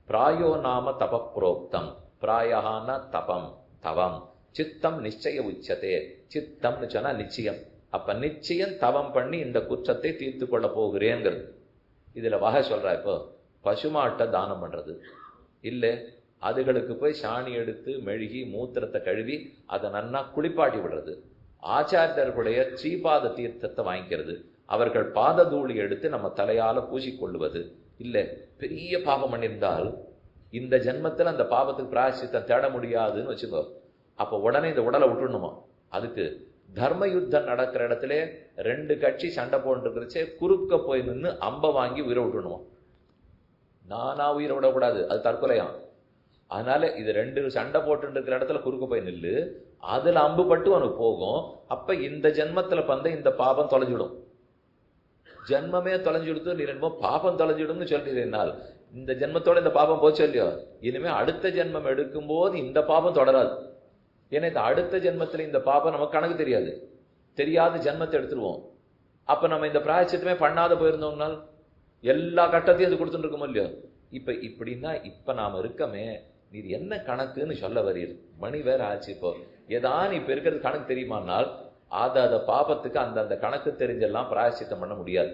பிராயோ நாம தப புரோக்தம் பிராயஹான தபம் தவம் சித்தம் நிச்சய உச்சதே. சித்தம்னு சொன்னா நிச்சயம். அப்ப நிச்சயம் தவம் பண்ணி இந்த குற்றத்தை தீர்த்து கொள்ள போகிறேங்கிறது. இதுல வகை சொல்றா. இப்போ பசுமாட்டை தானம் பண்றது இல்ல, அதுகளுக்கு போய் சாணி எடுத்து மெழுகி மூத்திரத்தை கழுவி அதை நன்னா குளிப்பாட்டி விடுறது, ஆச்சாரியர்களுடைய ஸ்ரீபாத தீர்த்தத்தை வாங்கிக்கிறது, அவர்கள் பாத தூளி எடுத்து நம்ம தலையால பூசிக்கொள்ளுவது. இல்ல பெரிய பாபம் பண்ணியிருந்தால் இந்த ஜென்மத்தில் அந்த பாபத்துக்கு பிராயச்சித்தம் தேட முடியாதுன்னு வச்சுக்கோ. அப்ப உடனே இந்த உடலை விட்டுணுமா. அதுக்கு தர்ம யுத்தம் நடக்கிற இடத்துல 2 கட்சி சண்டை போட்டுருக்கிறச்சே குறுக்க போய் நின்று அம்ப வாங்கி உயிரை விட்டுணுமா. நானா உயிரை விடக்கூடாது, அது தற்கொலையாம். அதனால இது 2 சண்டை போட்டு இருக்கிற இடத்துல குறுக்க போய் நில்லு, அதுல அம்பு பட்டு அவனுக்கு போகும். அப்ப இந்த ஜென்மத்துல இந்த பாபம் தொலைஞ்சிடும். ஜென்மமே தொலைஞ்சிடுத்து, நீ என்னமோ பாபம் தொலைஞ்சிடும்னு சொல்றீனால் இந்த ஜென்மத்தோட இந்த பாபம் போச்சு இல்லையோ, இனிமே அடுத்த ஜென்மம் எடுக்கும் போது இந்த பாபம் தொடராது. ஏன்னா இந்த அடுத்த ஜென்மத்துல இந்த பாபம் நமக்கு கணக்கு தெரியாத ஜென்மத்தை எடுத்துருவோம். அப்ப நம்ம இந்த பிராயச்சித்தமே பண்ணாத போயிருந்தோம்னால் எல்லா கட்டத்தையும் அது கொடுத்துட்டு இருக்கோம் இல்லையோ. இப்படின்னா இப்ப நாம இருக்கமே, நீர் என்ன கணக்குன்னு சொல்ல வரீர். மணி வேற ஆச்சு. இப்போ ஏதான் இப்ப இருக்கிறது கணக்கு தெரியுமானால் அத பாபத்துக்கு அந்த கணக்கு தெரிஞ்செல்லாம் பிராயச்சித்தம் பண்ண முடியாது.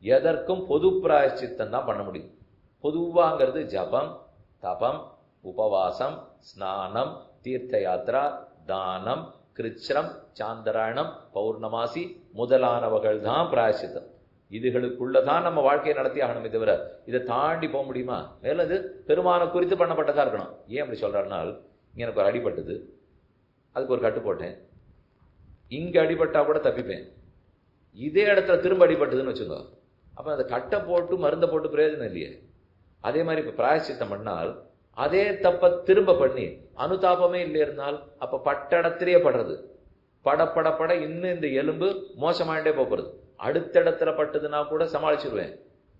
எதற்கும் பொது பிராயச்சித்தம் தான் பண்ண முடியும். பொதுவாங்கிறது ஜபம், தபம், உபவாசம், ஸ்நானம், தீர்த்த யாத்திரா, தானம், கிருச்சிரம், சாந்தராயணம், பௌர்ணமாசி முதலானவர்கள் தான் பிராயச்சித்தம். இதுகளுக்குள்ளதான் நம்ம வாழ்க்கையை நடத்தி ஆகணுமே தவிர இதை தாண்டி போக முடியுமா? மேலும் இது பெருமானை குறித்து பண்ணப்பட்டதா இருக்கணும். ஏன் அப்படி சொல்றாருனால், எனக்கு ஒரு அடிபட்டது, அதுக்கு ஒரு கட்டு போட்டேன், இங்க அடிபட்டா கூட தப்பிப்பேன், இதே இடத்துல திரும்ப அடிபட்டதுன்னு வச்சுக்கோ, அப்ப அந்த கட்டை போட்டு மருந்தை போட்டு பிரயோஜனம் இல்லையே. அதே மாதிரி இப்ப பிராயச்சித்தம் பண்ணால் அதே தப்ப திரும்ப பண்ணி அனுதாபமே இல்லை இருந்தால் அப்ப பட்ட இடத்திலேயே படுறது, பட இன்னும் இந்த எலும்பு மோசமாயிட்டே போகிறது. அடுத்த இடத்துல பட்டதுன்னா கூட சமாளிச்சிருவேன்,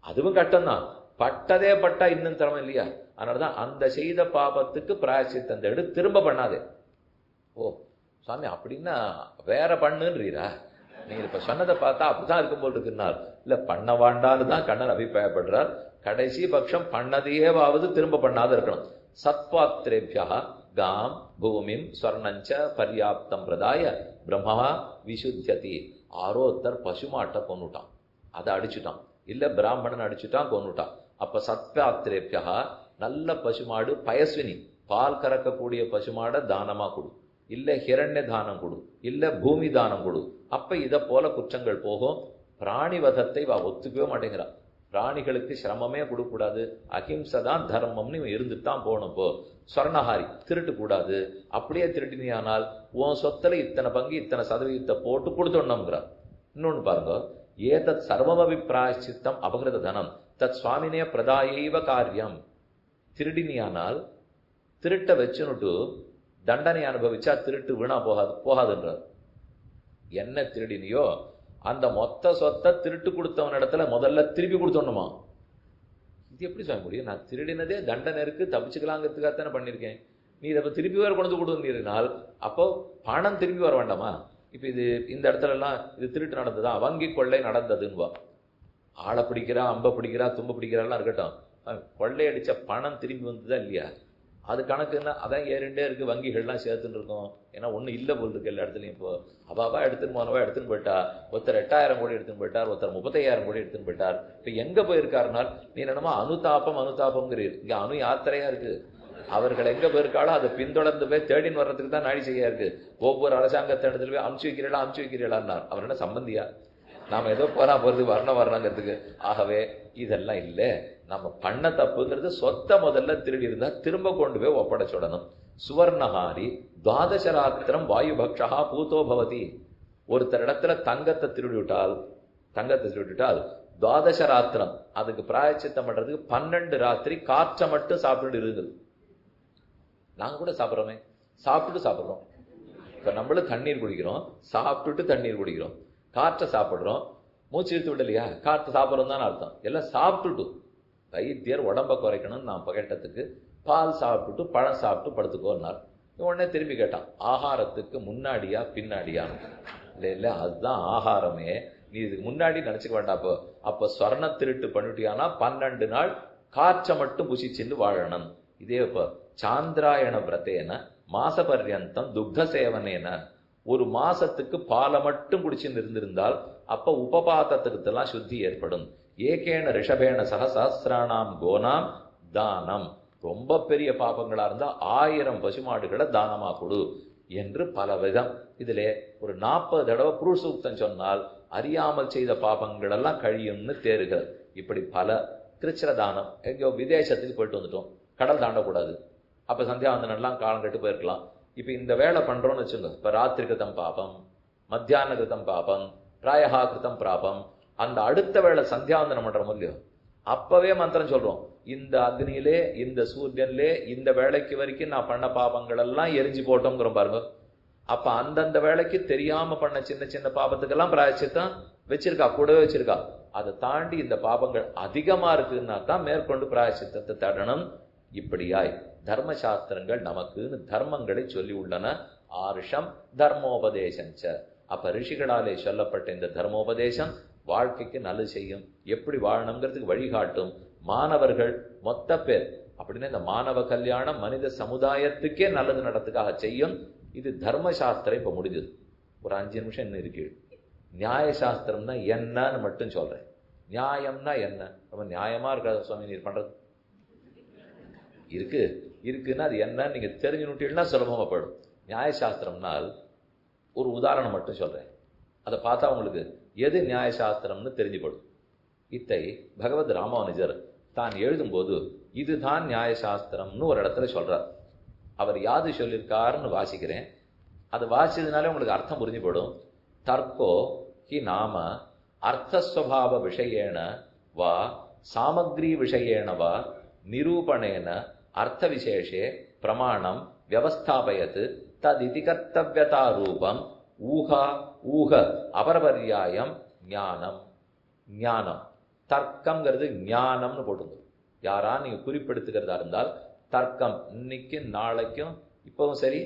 அதுவும் கட்டம்தான். பட்டதே பட்டா இன்னும் திறமை இல்லையா? அதனாலதான் அந்த செய்த பாபத்துக்கு பிராயச்சித்தம் தேடு, திரும்ப பண்ணாதே. ஓ சாமி அப்படின்னா வேற பண்ணுன்றீரா? நீங்க இப்ப சொன்னதை பார்த்தா அப்படிதான் இருக்கும் போல் இருக்குன்னார். இல்ல பண்ண வேண்டான்னு தான் கண்ணன் அபிப்பிராயப்படுறார். கடைசி பட்சம் பண்ணதையேவாவது திரும்ப பண்ணாத இருக்கணும். சத்பாத்திரேபியா காம் பூமிம் ஸ்வர்ணஞ்ச பர்யாப்தம் பிரதாய பிரம்மா விசுத்தியதி. ஆரோத்தர் பசுமாட்டை கொன்னுட்டான், அதை அடிச்சுட்டான், இல்ல பிராமணன் அடிச்சுட்டான், கொன்னுட்டான். அப்ப சத்பாத்திரேபியா நல்ல பசுமாடு, பயஸ்வினி பால் கறக்கக்கூடிய பசுமாடை தானமா கொடு, இல்ல ஹிரண்ய தானம் கொடு, இல்ல பூமி தானம் கொடு. அப்ப இதை போல குற்றங்கள் போகும். பிராணிவதத்தை ஒத்துக்கவே மாட்டேங்கிறான். பிராணிகளுக்கு சிரமமே கொடுக்கூடாது, அஹிம்சதான் தர்மம்னு இவன் இருந்துதான் போகணும். இப்போ சொர்ணஹாரி திருட்டு கூடாது, அப்படியே திருட்டினியானால் உன் சொத்துல இத்தனை பங்கு இத்தனை சதவீதத்தை போட்டு கொடுத்துடணுங்கிறார். இன்னொன்னு பாருங்க, ஏதத் சர்வமபிப்பிராயச்சித்தம் அபகிருத தனம் தத் சுவாமினே பிரதாயைவ காரியம். திருடினியானால் திருட்டை வச்சுன்னுட்டு தண்டனை அனுபவிச்சா திருட்டு வீணா போகாதுன்றார். என்ன திருடினியோ அந்த மொத்த சொத்தை திருட்டு கொடுத்தவன் இடத்துல முதல்ல திருப்பி கொடுத்தோணுமா? இது எப்படி சொல்ல முடியும்? நான் திருடினதே தண்டனை இருக்கு, தப்பிச்சுக்கலாங்கிறதுக்காகத்தானே பண்ணியிருக்கேன், நீ இதை திருப்பி வேறு கொண்டு கொடுத்துருந்தீர்கள், அப்போ பணம் திருப்பி வர வேண்டாமா? இப்ப இது இந்த இடத்துல எல்லாம் இது திருட்டு நடந்ததா, வங்கி கொள்ளை நடந்ததுன்னுவா. ஆளை பிடிக்கிறா, அம்ப பிடிக்கிறா, தும்ப பிடிக்கிறாலாம் இருக்கட்டும், கொள்ளையடிச்ச பணம் திரும்பி வந்ததா இல்லையா? அது கணக்குன்னா அதான் ஏறிண்டே இருக்கு, வங்கிகள்லாம் சேர்த்துன்னு இருக்கோம். ஏன்னா ஒன்றும் இல்லை போல் இருக்கு எல்லா இடத்துலையும். இப்போ அவாவா எடுத்துன்னு போனவா எடுத்துன்னு போயிட்டா, ஒருத்தர் 8000 கோடி எடுத்துன்னு போயிட்டார், ஒருத்தர் 35,000 கோடி எடுத்துன்னு போயிட்டார். இப்போ எங்க போயிருக்காருனால், நீ என்னமா அனுதாபங்கிறீர், இங்க அணு யாத்திரையா இருக்கு. அவர்கள் எங்க போயிருக்காளோ அதை பின்தொடர்ந்து போய் தேடின்னு வர்றதுக்கு தான் நாடி செய்யா இருக்கு. ஒவ்வொரு அரசாங்கத்தை இடத்துல போய் அமுச்சு வைக்கிறீர்களான்னார். அவர் என்ன சம்பந்தியா? நாம ஏதோ போறது வரணுங்கிறதுக்கு. ஆகவே இதெல்லாம் இல்லை. நம்ம பண்ண தப்புங்கிறது சொத்தை முதல்ல திருடி இருந்தா திரும்ப கொண்டு போய் ஒப்படைச்சுடணும். சுவர்ணஹாரி துவாதசராத்திரம் வாயு பக்ஷா பூதோ பவதி. ஒருத்தர் இடத்துல தங்கத்தை திருடிவிட்டால் துவாதசராத்திரம், அதுக்கு பிராயச்சித்தம் பண்றதுக்கு 12 ராத்திரி காற்றை மட்டும் சாப்பிட்டு இருந்தது. நாங்க கூட சாப்பிட்றோமே, சாப்பிடுறோம். இப்ப நம்மளும் தண்ணீர் குடிக்கிறோம், சாப்பிட்டுட்டு தண்ணீர் குடிக்கிறோம், காற்றை சாப்பிடுறோம், மூச்சு இழுத்து விடலையா, காற்று சாப்பிட்றோம் தான் அர்த்தம். எல்லாம் சாப்பிட்டுட்டு வைத்தியர் உடம்ப குறைக்கணும்னு நான் கேட்டதுக்கு பால் சாப்பிட்டுட்டு பழம் சாப்பிட்டு படுத்துக்கோன்னார். உடனே திரும்பி கேட்டான், ஆகாரத்துக்கு முன்னாடியா பின்னாடியான்னு. இல்ல அதுதான் ஆகாரமே, நீ இதுக்கு முன்னாடி நினைச்சுக்க வேண்டாப்போ. அப்ப ஸ்வர்ண திருட்டு பண்ணிட்டியானா 12 நாள் காற்றை மட்டும் புசிச்சுன்னு வாழணும். இதே இப்போ சாந்திராயண விரதேன மாச பர்யந்தம் துக்த சேவனேன, ஒரு மாசத்துக்கு பாலை மட்டும் குடிச்சுன்னு இருந்திருந்தால் அப்ப உபபாதத்துக்கெல்லாம் சுத்தி ஏற்படும். ஏகேன ரிஷபேன சஹசிராணாம் கோனாம் தானம். ரொம்ப பெரிய பாபங்களா இருந்தா 1000 பசுமாடுகளை தானமா கொடு என்று பல விதம். இதிலே ஒரு 40 தடவை புருஷ சூக்தம் சொன்னால் அறியாமல் செய்த பாபங்கள் எல்லாம் கழியும்னு தேறுகிறது. இப்படி பல திருச்சிரதானம். எங்கேயோ விதேசத்துக்கு போயிட்டு வந்துட்டோம், கடல் தாண்டக்கூடாது, அப்ப சந்தியாவந்தனெல்லாம் காலம் கட்டு போயிருக்கலாம். இப்ப இந்த வேலை பண்றோம்னு வச்சுங்க, இப்ப ராத்திரி கிருத்தம் பாபம், மத்தியான கிருத்தம் பாபம், பிராயஹா கிருத்தம் பிராபம். அந்த அடுத்த வேளை சந்தியாவந்தனம் பண்றோம் இல்லையோ, அப்பவே மந்திரம் சொல்றோம், இந்த அக்னியிலே இந்த சூரியன்லே இந்த வேலைக்கு வரைக்கும் நான் பண்ண பாபங்கள் எல்லாம் எரிஞ்சு போட்டோங்கிறோம் பாருங்க. அப்ப அந்தந்த வேலைக்கு தெரியாம பண்ண சின்ன சின்ன பாபத்துக்கெல்லாம் பிராயச்சித்தம் வச்சிருக்கா, கூடவே வச்சிருக்கா. அதை தாண்டி இந்த பாபங்கள் அதிகமா இருக்குன்னா தான் மேற்கொண்டு பிராயச்சித்தத்தை தடணும். இப்படியாய் தர்மசாஸ்திரங்கள் நமக்குன்னு தர்மங்களை சொல்லி உள்ளன. ஆர்ஷம் தர்மோபதேசஞ்ச. அப்ப ரிஷிகளாலே சொல்லப்பட்ட இந்த தர்மோபதேசம் வாழ்க்கைக்கு நல்லது செய்யும், எப்படி வாழணுங்கிறதுக்கு வழிகாட்டும். மாணவர்கள் மொத்த பேர் அப்படின்னு இந்த மாணவ கல்யாணம் மனித சமுதாயத்துக்கே நல்லது நடத்துக்காக செய்யும். இது தர்மசாஸ்திரம் இப்ப முடிஞ்சது. ஒரு 5 நிமிஷம் இன்னும் இருக்கு. நியாயசாஸ்திரம்னா என்னன்னு மட்டும் சொல்றேன். நியாயம்னா என்ன? ரொம்ப நியாயமா இருக்காது சுவாமி நீர் பண்றது. இருக்குன்னா அது என்னன்னு நீங்க தெரிஞ்சுட்டீங்கன்னா சுலபமா படும். நியாயசாஸ்திரம்னால் ஒரு உதாரணம் மட்டும் சொல்றேன், அதை பார்த்தா உங்களுக்கு எது நியாயசாஸ்திரம்னு தெரிஞ்சுப்படும். இத்தை பகவத் ராமானுஜர் தான் எழுதும்போது இதுதான் நியாயசாஸ்திரம்னு ஒரு இடத்துல சொல்றார். அவர் யாது சொல்லியிருக்காருன்னு வாசிக்கிறேன். அது வாசிச்சதுனாலே உங்களுக்கு அர்த்தம் புரிஞ்சு போடும். தர்க்கோ ஹி நாம அர்த்தஸ்வபாவ விஷயேன வா சாமக்ரி விஷயேன வா நிரூபணேன அர்த்த விசேஷே பிரமாணம் வியவஸ்தாபயத் ததிதி கர்த்தவ்யதா ரூபம் ஊகா ஊக அபரபர்யாயம் ஞானம். ஞானம் தர்க்கம்ங்கிறது ஞானம்னு போட்டுங்க. யாரா நீங்க குறிப்பெடுத்துக்கிறதா இருந்தால் தர்க்கம் இன்னைக்கும் நாளைக்கும் இப்பவும் சரி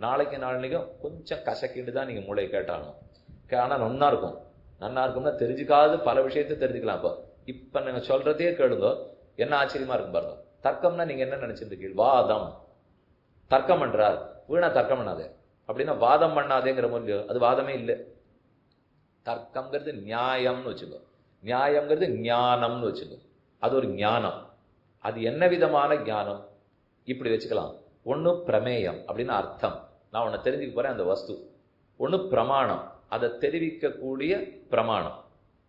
நாளைக்கு நாளைக்கும் கொஞ்சம் கசக்கிட்டு தான் நீங்க மூளை கேட்டாலும் ஆனால் நன்னா இருக்கும். நன்னா இருக்கும்னா தெரிஞ்சுக்காது பல விஷயத்தை தெரிஞ்சுக்கலாம். இப்ப நீங்க சொல்றதே கேளுங்க, என்ன ஆச்சரியமா இருக்கும் பாருங்க. தர்க்கம்னா நீங்க என்ன நினைச்சிட்டு இருக்கீங்க? வாதம். தர்க்கம் பண்றார், வீணா தர்க்கம் பண்ணாதே அப்படின்னா வாதம் பண்ணாதேங்கிற மூலியோ அது வாதமே இல்லை. தர்க்கம்ங்கிறது நியாயம்னு வச்சுக்கோ, நியாயம்ங்கிறது ஞானம்னு வச்சுக்கோ. அது ஒரு ஞானம். அது என்ன விதமான ஞானம் இப்படி வச்சுக்கலாம். ஒன்று பிரமேயம் அப்படின்னு அர்த்தம், நான் உன்னை தெரிஞ்சுக்க போறேன் அந்த வஸ்து. ஒன்று பிரமாணம், அதை தெரிவிக்கக்கூடிய பிரமாணம்.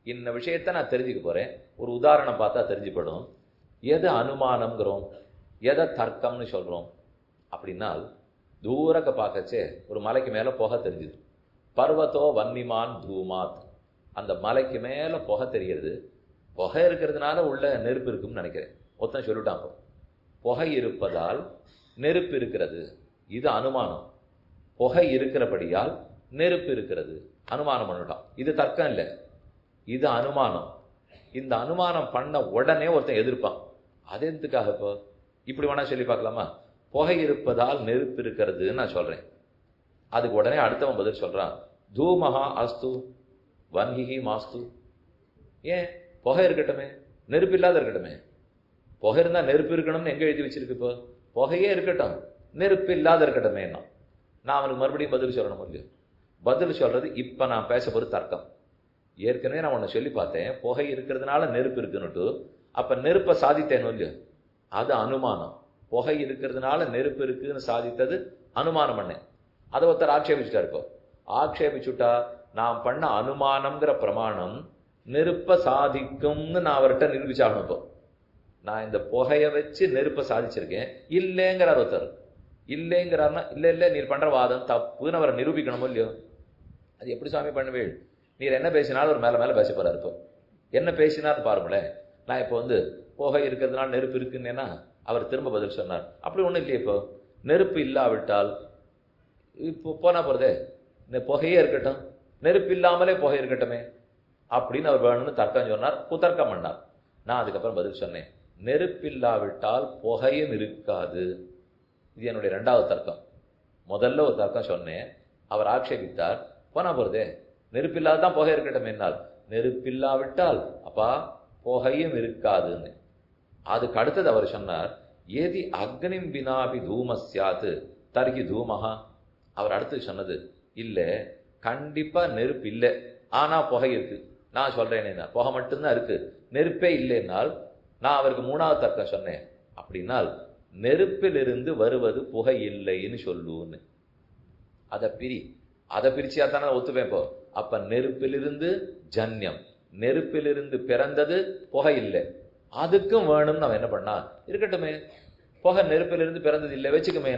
இந்த விஷயத்தை நான் தெரிஞ்சுக்க போறேன், ஒரு உதாரணம் பார்த்தா தெரிஞ்சுப்படும். எது அனுமானம்ங்கிறோம், எதை தர்க்கம்னு சொல்றோம் அப்படின்னால் தூரக்க பார்க்கச்சே ஒரு மலைக்கு மேல புகை தெரிஞ்சுது. பர்வத்தோ வன்னிமான் தூமாத், அந்த மலைக்கு மேல புகை தெரிகிறது. புகை இருக்கிறதுனால உள்ள நெருப்பு இருக்கும்னு நினைக்கிறேன். ஒருத்தன் சொல்லிட்டான், புகை இருப்பதால் நெருப்பு இருக்கிறது, இது அனுமானம். புகை இருக்கிறபடியால் நெருப்பு இருக்கிறது, அனுமானம் பண்ணிட்டான். இது தர்க்கம் இல்லை, இது அனுமானம். இந்த அனுமானம் பண்ண உடனே ஒருத்தன் எதிர்ப்பான். அது எதுக்காக? இப்போ இப்படி வேணா சொல்லி பார்க்கலாமா? புகை இருப்பதால் நெருப்பு இருக்கிறதுன்னு நான் சொல்றேன். அதுக்கு உடனே அடுத்தவன் பதில் சொல்றான், தூமஹா அஸ்து வன்ஹிஹி மாஸ்து. ஏன் புகை இருக்கட்டுமே, நெருப்பு இல்லாத இருக்கட்டுமே. புகை இருந்தா நெருப்பு இருக்கணும்னு எங்க எழுதி வச்சிருக்கு? இப்போ புகையே இருக்கட்டும், நெருப்பு இல்லாத இருக்கட்டுமே. நான் அவனுக்கு மறுபடியும் பதில் சொல்லணும் இல்லையோ? பதில் சொல்றது இப்ப நான் பேச போறது தர்க்கம். ஏற்கனவே நான் உன்னை சொல்லி பார்த்தேன், புகை இருக்கிறதுனால நெருப்பு இருக்குன்னுட்டு. அப்ப நெருப்பை சாதித்தேன் இல்லையோ, அது அனுமானம். புகை இருக்கிறதுனால நெருப்பு இருக்குன்னு சாதித்தது அனுமானம் பண்ணேன். அதை ஒருத்தர் ஆட்சேபிச்சுட்டா. இப்போ ஆட்சேபிச்சுட்டா நான் பண்ண அனுமானம்ங்கிற பிரமாணம் நெருப்பை சாதிக்கும்னு நான் அவர்கிட்ட நிரூபிச்சாகணும். இப்போ நான் இந்த புகையை வச்சு நெருப்பை சாதிச்சிருக்கேன் இல்லைங்கிறார் ஒருத்தர். இல்லைங்கிறார்னா இல்லை இல்லை நீர் பண்ற வாதம் தப்புன்னு அவரை நிரூபிக்கணுமோ இல்லையோ? அது எப்படி சுவாமி பண்ணுவீள்? நீர் என்ன பேசினாலும் ஒரு மேல மேல பேச போறாரு. இப்போ என்ன பேசினார்னு பாருங்களேன். நான் இப்போ புகை இருக்கிறதுனால நெருப்பு இருக்குன்னா அவர் திரும்ப பதில் சொன்னார், அப்படி ஒன்றும் இல்லையே. இப்போ நெருப்பு இல்லாவிட்டால் இப்போ போனா போறதே, இந்த புகையே இருக்கட்டும், நெருப்பு இல்லாமலே புகை இருக்கட்டுமே அப்படின்னு அவர் வேணும்னு தர்க்கம் சொன்னார், குதர்க்கம் பண்ணார். நான் அதுக்கப்புறம் பதில் சொன்னேன், நெருப்பில்லாவிட்டால் புகையும் இருக்காது. இது என்னுடைய இரண்டாவது தர்க்கம். முதல்ல ஒரு தர்க்கம் சொன்னேன், அவர் ஆட்சேபித்தார், போனா போறதே நெருப்பில்லாதான் புகை இருக்கட்டும் என்னால், நெருப்பில்லாவிட்டால் அப்பா புகையும் இருக்காதுன்னு. அதுக்கு அடுத்தது அவர் சொன்னார், ஏதி அக்னிம் வினாபி தூமஸ்யாத்து தர்கி தூமஹா. அவர் அடுத்து சொன்னது, இல்ல கண்டிப்பா நெருப்பு இல்லை ஆனா புகை இருக்கு. நான் சொல்றேன் புகை மட்டும்தான் இருக்கு, நெருப்பே இல்லைன்னால் நான் அவருக்கு மூணாவது தர்க்கம் சொன்னேன், அப்படின்னால் நெருப்பிலிருந்து வருவது புகை இல்லைன்னு சொல்லுன்னு. அதை பிரிச்சியா தானே ஒத்துப்பேன். இப்போ அப்ப நெருப்பிலிருந்து ஜன்யம், நெருப்பிலிருந்து பிறந்தது புகை இல்லை, அதுக்கும் வேணும்னு அவன் என்ன பண்ணா, இருக்கட்டுமே புகை நெருப்பிலிருந்து பிறந்தது இல்லை வச்சுக்குமே.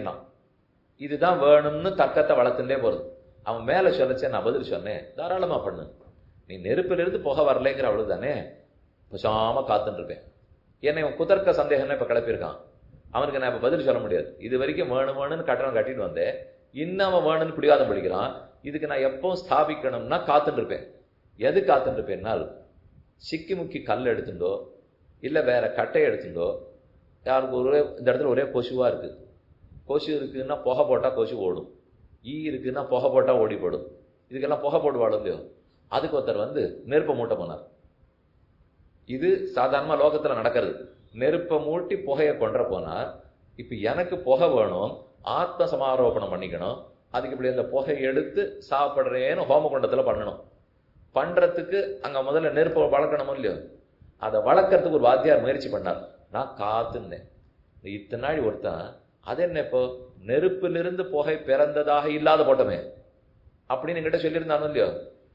இதுதான் வேணும்னு தர்க்கத்தை வளர்த்துட்டே போறது. அவன் மேல சொல்லச்சே நான் பதில் சொன்னேன், தாராளமா பண்ணு, நீ நெருப்பிலிருந்து புகை வரலைங்கிற அவ்வளவு தானே, பேசாம காத்துட்டு இருப்பேன். என்னை இவன் குதர்க்க சந்தேகம்னா இப்ப கிளப்பியிருக்கான். அவனுக்கு நான் இப்ப பதில் சொல்ல முடியாது. இது வரைக்கும் வேணும்னு கட்டிட்டு வந்தேன், இன்னும் அவன் வேணும்னு பிடிவாதம் படிக்கிறான். இதுக்கு நான் எப்பவும் ஸ்தாபிக்கணும்னா காத்துட்டு இருப்பேன். எது காத்துட்டு இருப்பேன்னால், சிக்கி முக்கி கல் எடுத்துட்டோ இல்லை வேற கட்டையை எடுத்துட்டோ, யாருக்கு இந்த இடத்துல ஒரே கொசுவா இருக்கு, கொசு இருக்குன்னா புகை போட்டா கொசு ஓடும், ஈ இருக்குன்னா புகை போட்டா ஓடி போடும், இதுக்கெல்லாம் புகை போடுவாடும் இல்லையோ? அதுக்கு ஒருத்தர் நெருப்பை மூட்டை போனார். இது சாதாரணமா லோகத்துல நடக்கிறது. நெருப்பை மூட்டி புகையை கொன்ற போனார். இப்ப எனக்கு புகை வேணும், ஆத்ம சமாரோபணம் பண்ணிக்கணும், அதுக்கு இப்படி அந்த புகையை எடுத்து சாப்பிடுறேன்னு ஹோமகுண்டத்துல பண்ணணும். பண்றதுக்கு அங்க முதல்ல நெருப்பை வளர்க்கணும் இல்லையோ? அதை வளர்க்கறதுக்கு ஒரு வாத்தியார் முயற்சி பண்ணார். நான் காத்துன்னேன். இத்தனை நாள் ஒருத்தன் அது என்ன இப்போ நெருப்பிலிருந்து புகை பிறந்ததாக இல்லாத போட்டோமே அப்படின்னு என்கிட்ட சொல்லியிருந்தானோ இல்லையோ?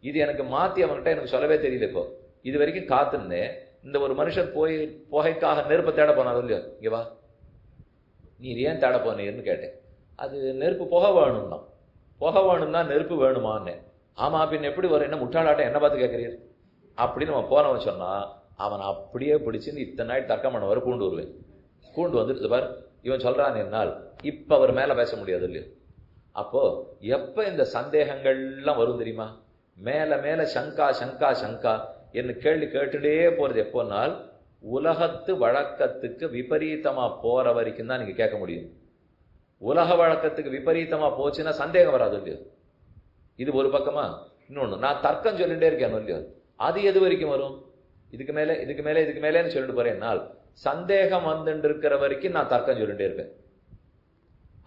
இது எனக்கு மாத்தி அவன்கிட்ட எனக்கு சொல்லவே தெரியல. இப்போ இது வரைக்கும் காத்துன்னேன், இந்த ஒரு மனுஷன் போய் புகைக்காக நெருப்பை தேட போனார் இல்லையோ, இங்க வா நீ ஏன் தேட போனீர்னு கேட்டேன். அது நெருப்பு புகை வேணும் தான். புகை வேணும்னா நெருப்பு வேணுமான்னு. ஆமா பின் எப்படி வரும், என்ன முட்டாளாட்டம் என்ன பார்த்து கேட்கறீர் அப்படின்னு அவன் போனவன் சொன்னா, அவன் அப்படியே பிடிச்சின்னு இத்தனை நாள் தர்க்கம் பண்ண வர கூண்டு வருவேன். கூண்டு வந்துட்டு பார் இவன் சொல்றான் என்னால் இப்ப அவர் மேல பேச முடியாது இல்லையோ. அப்போ எப்ப இந்த சந்தேகங்கள்லாம் வரும் தெரியுமா, மேல மேல சங்கா சங்கா சங்கா என்ன கேள்வி கேட்டுட்டே போறது எப்போனால் உலகத்து வழக்கத்துக்கு விபரீதமா போற வரைக்கும் தான் நீங்க கேட்க முடியும். உலக வழக்கத்துக்கு விபரீதமா போச்சுன்னா சந்தேகம் வராது இல்லையோ. இது ஒரு பக்கமா. இன்னொன்னு, நான் தர்க்கம் சொல்லிட்டே இருக்கேன் இல்லையோ, அது எது வரைக்கும் வரும், இதுக்கு மேல இதுக்கு மேல இதுக்கு மேலேன்னு சொல்லிட்டு போறேன்னால் சந்தேகம் வந்துட்டு இருக்கிற வரைக்கும் நான் தர்க்கம் சொல்லிட்டே இருப்பேன்.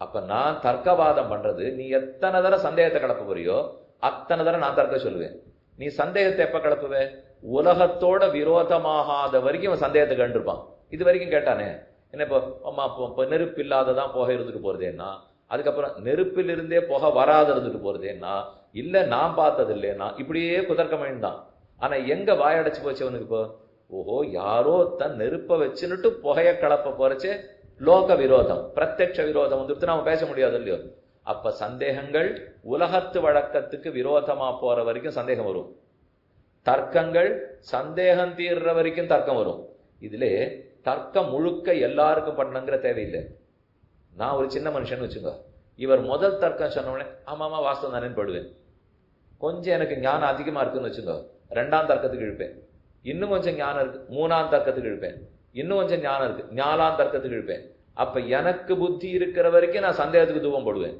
அப்ப நான் தர்க்கவாதம் பண்றது, நீ எத்தனை தடவை சந்தேகத்தை கலப்ப போறியோ அத்தனை தடவை நான் தர்க்கம் சொல்லுவேன். நீ சந்தேகத்தை எப்ப கலப்புவே, உலகத்தோட விரோதமாகாத வரைக்கும் சந்தேகத்தை கண்டிருப்பான். இது வரைக்கும் கேட்டானே என்ன, இப்போ நெருப்பு இல்லாததான் புகை இருந்துட்டு போறதேன்னா, அதுக்கப்புறம் நெருப்பில் இருந்தே புகை வராத இருந்துட்டு போறதேன்னா, இல்ல நான் பார்த்தது இல்லைன்னா, இப்படியே குதர்க்கம் தான். ஆனா எங்க வாயடைச்சு போச்சு அவனுக்கு இப்போ, ஓஹோ யாரோ தன் நெருப்ப வச்சுன்னுட்டு புகைய கலப்ப போறச்சே லோக விரோதம் பிரத்யட்ச விரோதம் வந்துட்டு நாம பேச முடியாது இல்லையோ. அப்ப சந்தேகங்கள் உலகத்து வழக்கத்துக்கு விரோதமா போற வரைக்கும் சந்தேகம் வரும். தர்க்கங்கள் சந்தேகம் தீர்ற வரைக்கும் தர்க்கம் வரும். இதுல தர்க்கம் முழுக்க எல்லாருக்கும் பண்ணணுங்கிற தேவையில்லை. நான் ஒரு சின்ன மனுஷன் வச்சுங்க, இவர் முதல் தர்க்கம் சொன்னோடனே ஆமாமா வாஸ்தவம் தானேன்னு படுவேன். கொஞ்சம் எனக்கு ஞானம் அதிகமா இருக்குன்னு வச்சுங்க, ரெண்டாம் தர்க்கத்துக்கு இழுப்பேன். இன்னும் கொஞ்சம் ஞானம் இருக்கு, மூணாம் தர்க்கத்துக்கு இழுப்பேன். இன்னும் கொஞ்சம் ஞானம் இருக்கு, நாலாம் தர்க்கத்துக்கு இழுப்பேன். அப்ப எனக்கு புத்தி இருக்கிற வரைக்கும் நான் சந்தேகத்துக்கு தூவம் போடுவேன்.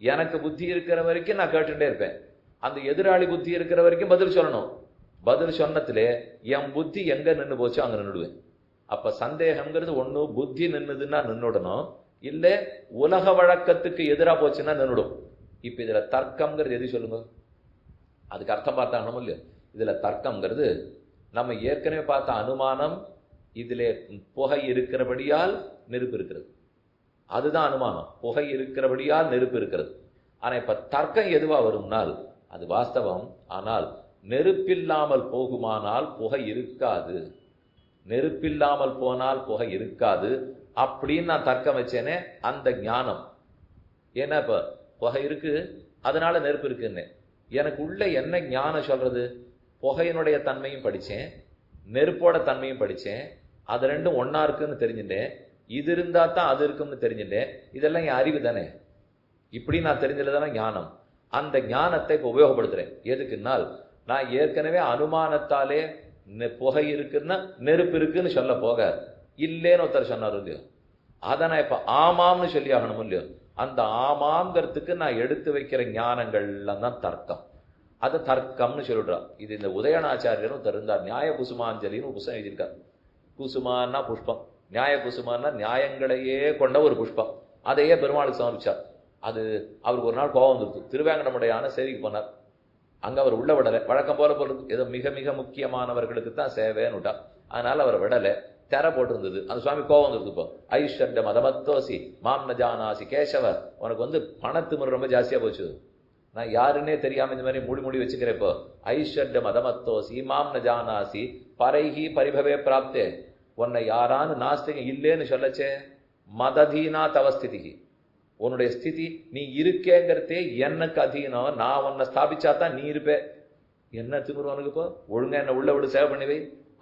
எனக்கு புத்தி இருக்கிற வரைக்கும் நான் கேட்டுட்டே இருப்பேன். அந்த எதிராளி புத்தி இருக்கிற வரைக்கும் பதில் சொல்லணும். பதில் சொன்னத்திலே என் புத்தி எங்க நின்று போச்சோ அங்க நின்றுடுவேன். அப்ப சந்தேகம்ங்கிறது ஒண்ணு புத்தி நின்னுதுன்னா நின்னுடணும், இல்ல உலக வழக்கத்துக்கு எதிராக போச்சுன்னா நின்றுடும். இப்ப இதுல தர்க்கம்ங்கிறது எது சொல்லுங்க, அதுக்கு அர்த்தம் பார்த்தாங்கணும் இல்லையோ. இதுல தர்க்கம்ங்கிறது நம்ம ஏற்கனவே பார்த்த அனுமானம், இதுல புகை இருக்கிறபடியால் நெருப்பு இருக்கிறது, அதுதான் அனுமானம். புகை இருக்கிறபடியால் நெருப்பு இருக்கிறது. ஆனா இப்ப தர்க்கம் எதுவா வரும்னால் அது வாஸ்தவம். ஆனால் நெருப்பில்லாமல் போகுமானால் புகை இருக்காது, நெருப்பில்லாமல் போனால் புகை இருக்காது அப்படின்னு நான் தர்க்கம் வச்சேனே, அந்த ஞானம். ஏன்னா இப்ப புகை இருக்கு அதனால நெருப்பு இருக்குன்னு எனக்கு உள்ள என்ன ஞானம் சொல்றது, புகையினுடைய தன்மையும் படிச்சேன், நெருப்போட தன்மையும் படிச்சேன், அது ரெண்டும் ஒன்னா இருக்குன்னு தெரிஞ்சுட்டேன். இது இருந்தா தான் அது இருக்கும்னு தெரிஞ்சுட்டேன். இதெல்லாம் என் அறிவு தானே, இப்படி நான் தெரிஞ்சதுதானே ஞானம். அந்த ஞானத்தை இப்ப உபயோகப்படுத்துறேன். எதுக்குன்னால் நான் ஏற்கனவே அனுமானத்தாலே புகை இருக்குன்னா நெருப்பு இருக்குன்னு சொல்ல போக இல்லேன்னு ஒருத்தர் சொன்னார் இல்லையோ, அதை நான் இப்ப ஆமாம்னு சொல்லி ஆகணும் இல்லையோ. அந்த ஆமாங்கிறதுக்கு நான் எடுத்து வைக்கிற ஞானங்கள்லாம் தான் தர்க்கம். அது தர்க்கம்னு சொல்லிடுறான். இது இந்த உதயநாச்சாரியரும் தருந்தார். நியாய குசுமாஞ்சலின்னு புஸ்தகம் எழுதியிருக்கார். குசுமான்னா புஷ்பம், நியாய குசுமான்னா நியாயங்களையே கொண்ட ஒரு புஷ்பம். அதையே பெருமாளுக்கு சமர்ப்பிச்சார். அது அவருக்கு ஒரு நாள் கோபம் வந்துருது. திருவேங்கடமுடையான சேவைக்கு போனார். அங்க அவர் உள்ள விடலை. வழக்கம் போல போறது ஏதோ மிக மிக முக்கியமானவர்களுக்கு தான் சேவைன்னு விட்டா. அதனால அவர் விடலை, தெர போட்டிருந்தது. அந்த சுவாமி கோபம் வந்துருது. இப்போ ஐஸ்வர்ய மதமத்தோசி மாம் ந ஜானாசி கேசவ, உனக்கு பணத்துமுறை ரொம்ப ஜாஸ்தியா போச்சு, நான் யாருன்னே தெரியாம இந்த மாதிரி மூடி வச்சுக்கிறேன். இப்போ ஐஸ்வர்ய மதமத்தோசி மாம் ந ஜானாசி பரைஹி பரிபவே பிராப்தே, உன்னை யாரான்னு நாஸ்திகம் இல்லேன்னு சொல்லச்சே மததீனா தவஸ்திதி, உன்னுடைய ஸ்திதி நீ இருக்கேங்கிறதே எனக்கு அதீனம், நான் உன்னை ஸ்தாபிச்சாதான் நீ இருப்பே. என்ன திமுருவனுக்கு இப்போ ஒழுங்கா என்ன உள்ள விடு சேவை பண்ணிவை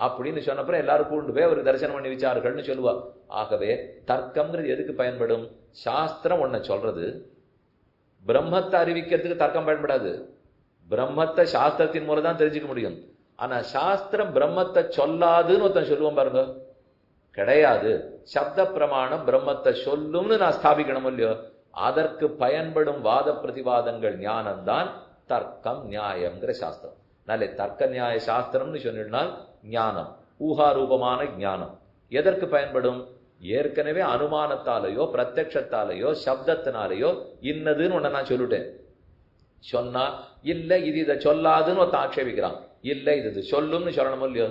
அப்படின்னு சொன்னப்பறம் எல்லாரும் கூண்டு போய் அவருக்கு தரிசனம் பண்ணி வச்சார்கள்னு சொல்லுவா. ஆகவே தர்க்கம்ங்கிறது எதுக்கு பயன்படும், சாஸ்திரம் ஒன்ன சொல்றது, பிரம்மத்தை அறிவிக்கிறதுக்கு தர்க்கம் பயன்படாது. பிரம்மத்தை சாஸ்திரத்தின் மூலம் தான் தெரிஞ்சுக்க முடியும். ஆனா சாஸ்திரம் பிரம்மத்தை சொல்லாதுன்னு ஒருத்தன் சொல்லுவோம் பாருங்க, கிடையாது. சப்த பிரமாணம் பிரம்மத்தை சொல்லும்னு நான் ஸ்தாபிக்கணும் இல்லையோ. அதற்கு பயன்படும் வாத பிரதிவாதங்கள் ஞானம்தான் தர்க்கம் நியாயம்ங்கிற சாஸ்திரம். நல்ல தர்க்க நியாய சாஸ்திரம்னு சொன்னால் ஞானம் ஊகாரூபமான ஞானம் எதற்கு பயன்படும், ஏற்கனவே அனுமானத்தாலேயோ பிரத்யட்சத்தாலேயோ சப்தத்தினாலேயோ இன்னதுன்னு ஒன்ன நான் சொல்லிட்டேன். சொன்னா இல்ல இது இதை சொல்லாதுன்னு ஒருத்தன் ஆட்சேபிக்கிறான், இல்ல இது சொல்லும்னு சொல்லணும் இல்லையோ.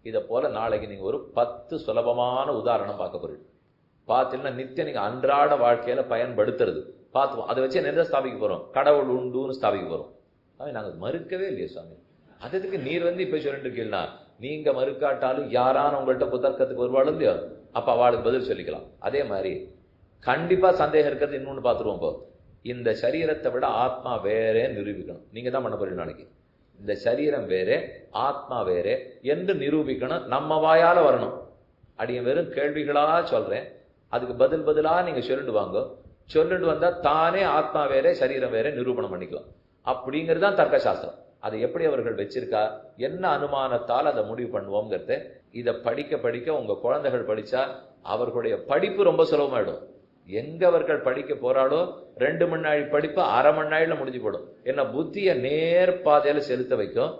இதை போல நாளைக்கு நீங்க ஒரு 10 சுலபமான உதாரணம் பார்க்க போறீங்க. பார்த்தீங்கன்னா நித்தியம் நீங்க அன்றாட வாழ்க்கையில பயன்படுத்துறது பார்த்துவோம். அதை வச்சு என்ன ஸ்தாபிக்க போறோம், கடவுள் உண்டுன்னு ஸ்தாபிக்க போறோம். நாங்க மறுக்கவே இல்லையே சுவாமி, அதுக்கு நீர் இப்ப சொல்லிட்டு இருக்கீங்கன்னா நீங்க மறுக்காட்டாலும் யாரான உங்கள்கிட்ட புத்தர்க்கத்துக்கு வருவாளும் இல்லையோ, அப்ப அவளுக்கு பதில் சொல்லிக்கலாம். அதே மாதிரி கண்டிப்பா சந்தேகம் இருக்கிறது இன்னொன்னு பார்த்துருவோம். போ இந்த சரீரத்தை விட ஆத்மா வேறே நிரூபிக்கணும். நீங்க தான் பண்ண போறீங்க நாளைக்கு. இந்த சரீரம் வேறே ஆத்மா வேறே என்று நிரூபிக்கணும். நம்ம வாயால வரணும். அடிய வெறும் கேள்விகளா சொல்றேன், அதுக்கு பதிலா நீங்க சொல்லிட்டு வாங்க. சொல்லிட்டு வந்தா தானே ஆத்மா வேறே சரீரம் வேறே நிரூபணம் பண்ணிக்கலாம். அப்படிங்கிறது தான் தர்க்க சாஸ்திரம். அதை எப்படி அவர்கள் வச்சிருக்கா, என்ன அனுமானத்தால் அதை முடிவு பண்ணுவோங்கிறத இதை படிக்க படிக்க உங்க குழந்தைகள் படிச்சா அவர்களுடைய படிப்பு ரொம்ப சுலபமாயிடும். எங்க அவர்கள் படிக்க போறாளோ 2 மணி நாள் படிப்பு 1/2 மணி நாள்ல முடிஞ்சு போடும். என்ன புத்திய நேர்பாதையில செலுத்த வைக்கும்.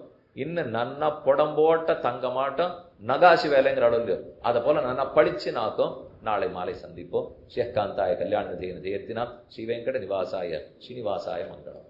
இன்னும் நன்னா புடம்போட்ட தங்க மாட்டோம், நகாசி வேலைங்கிற அளவுக்கு அதை போல நன்னா படிச்சு நாக்கும். நாளை மாலை சந்திப்போம். ஸ்ரீகாந்தாய கல்யாண தேயத்தினா ஸ்ரீ வெங்கட நிவாசாய ஸ்ரீனிவாசாய மங்களம்.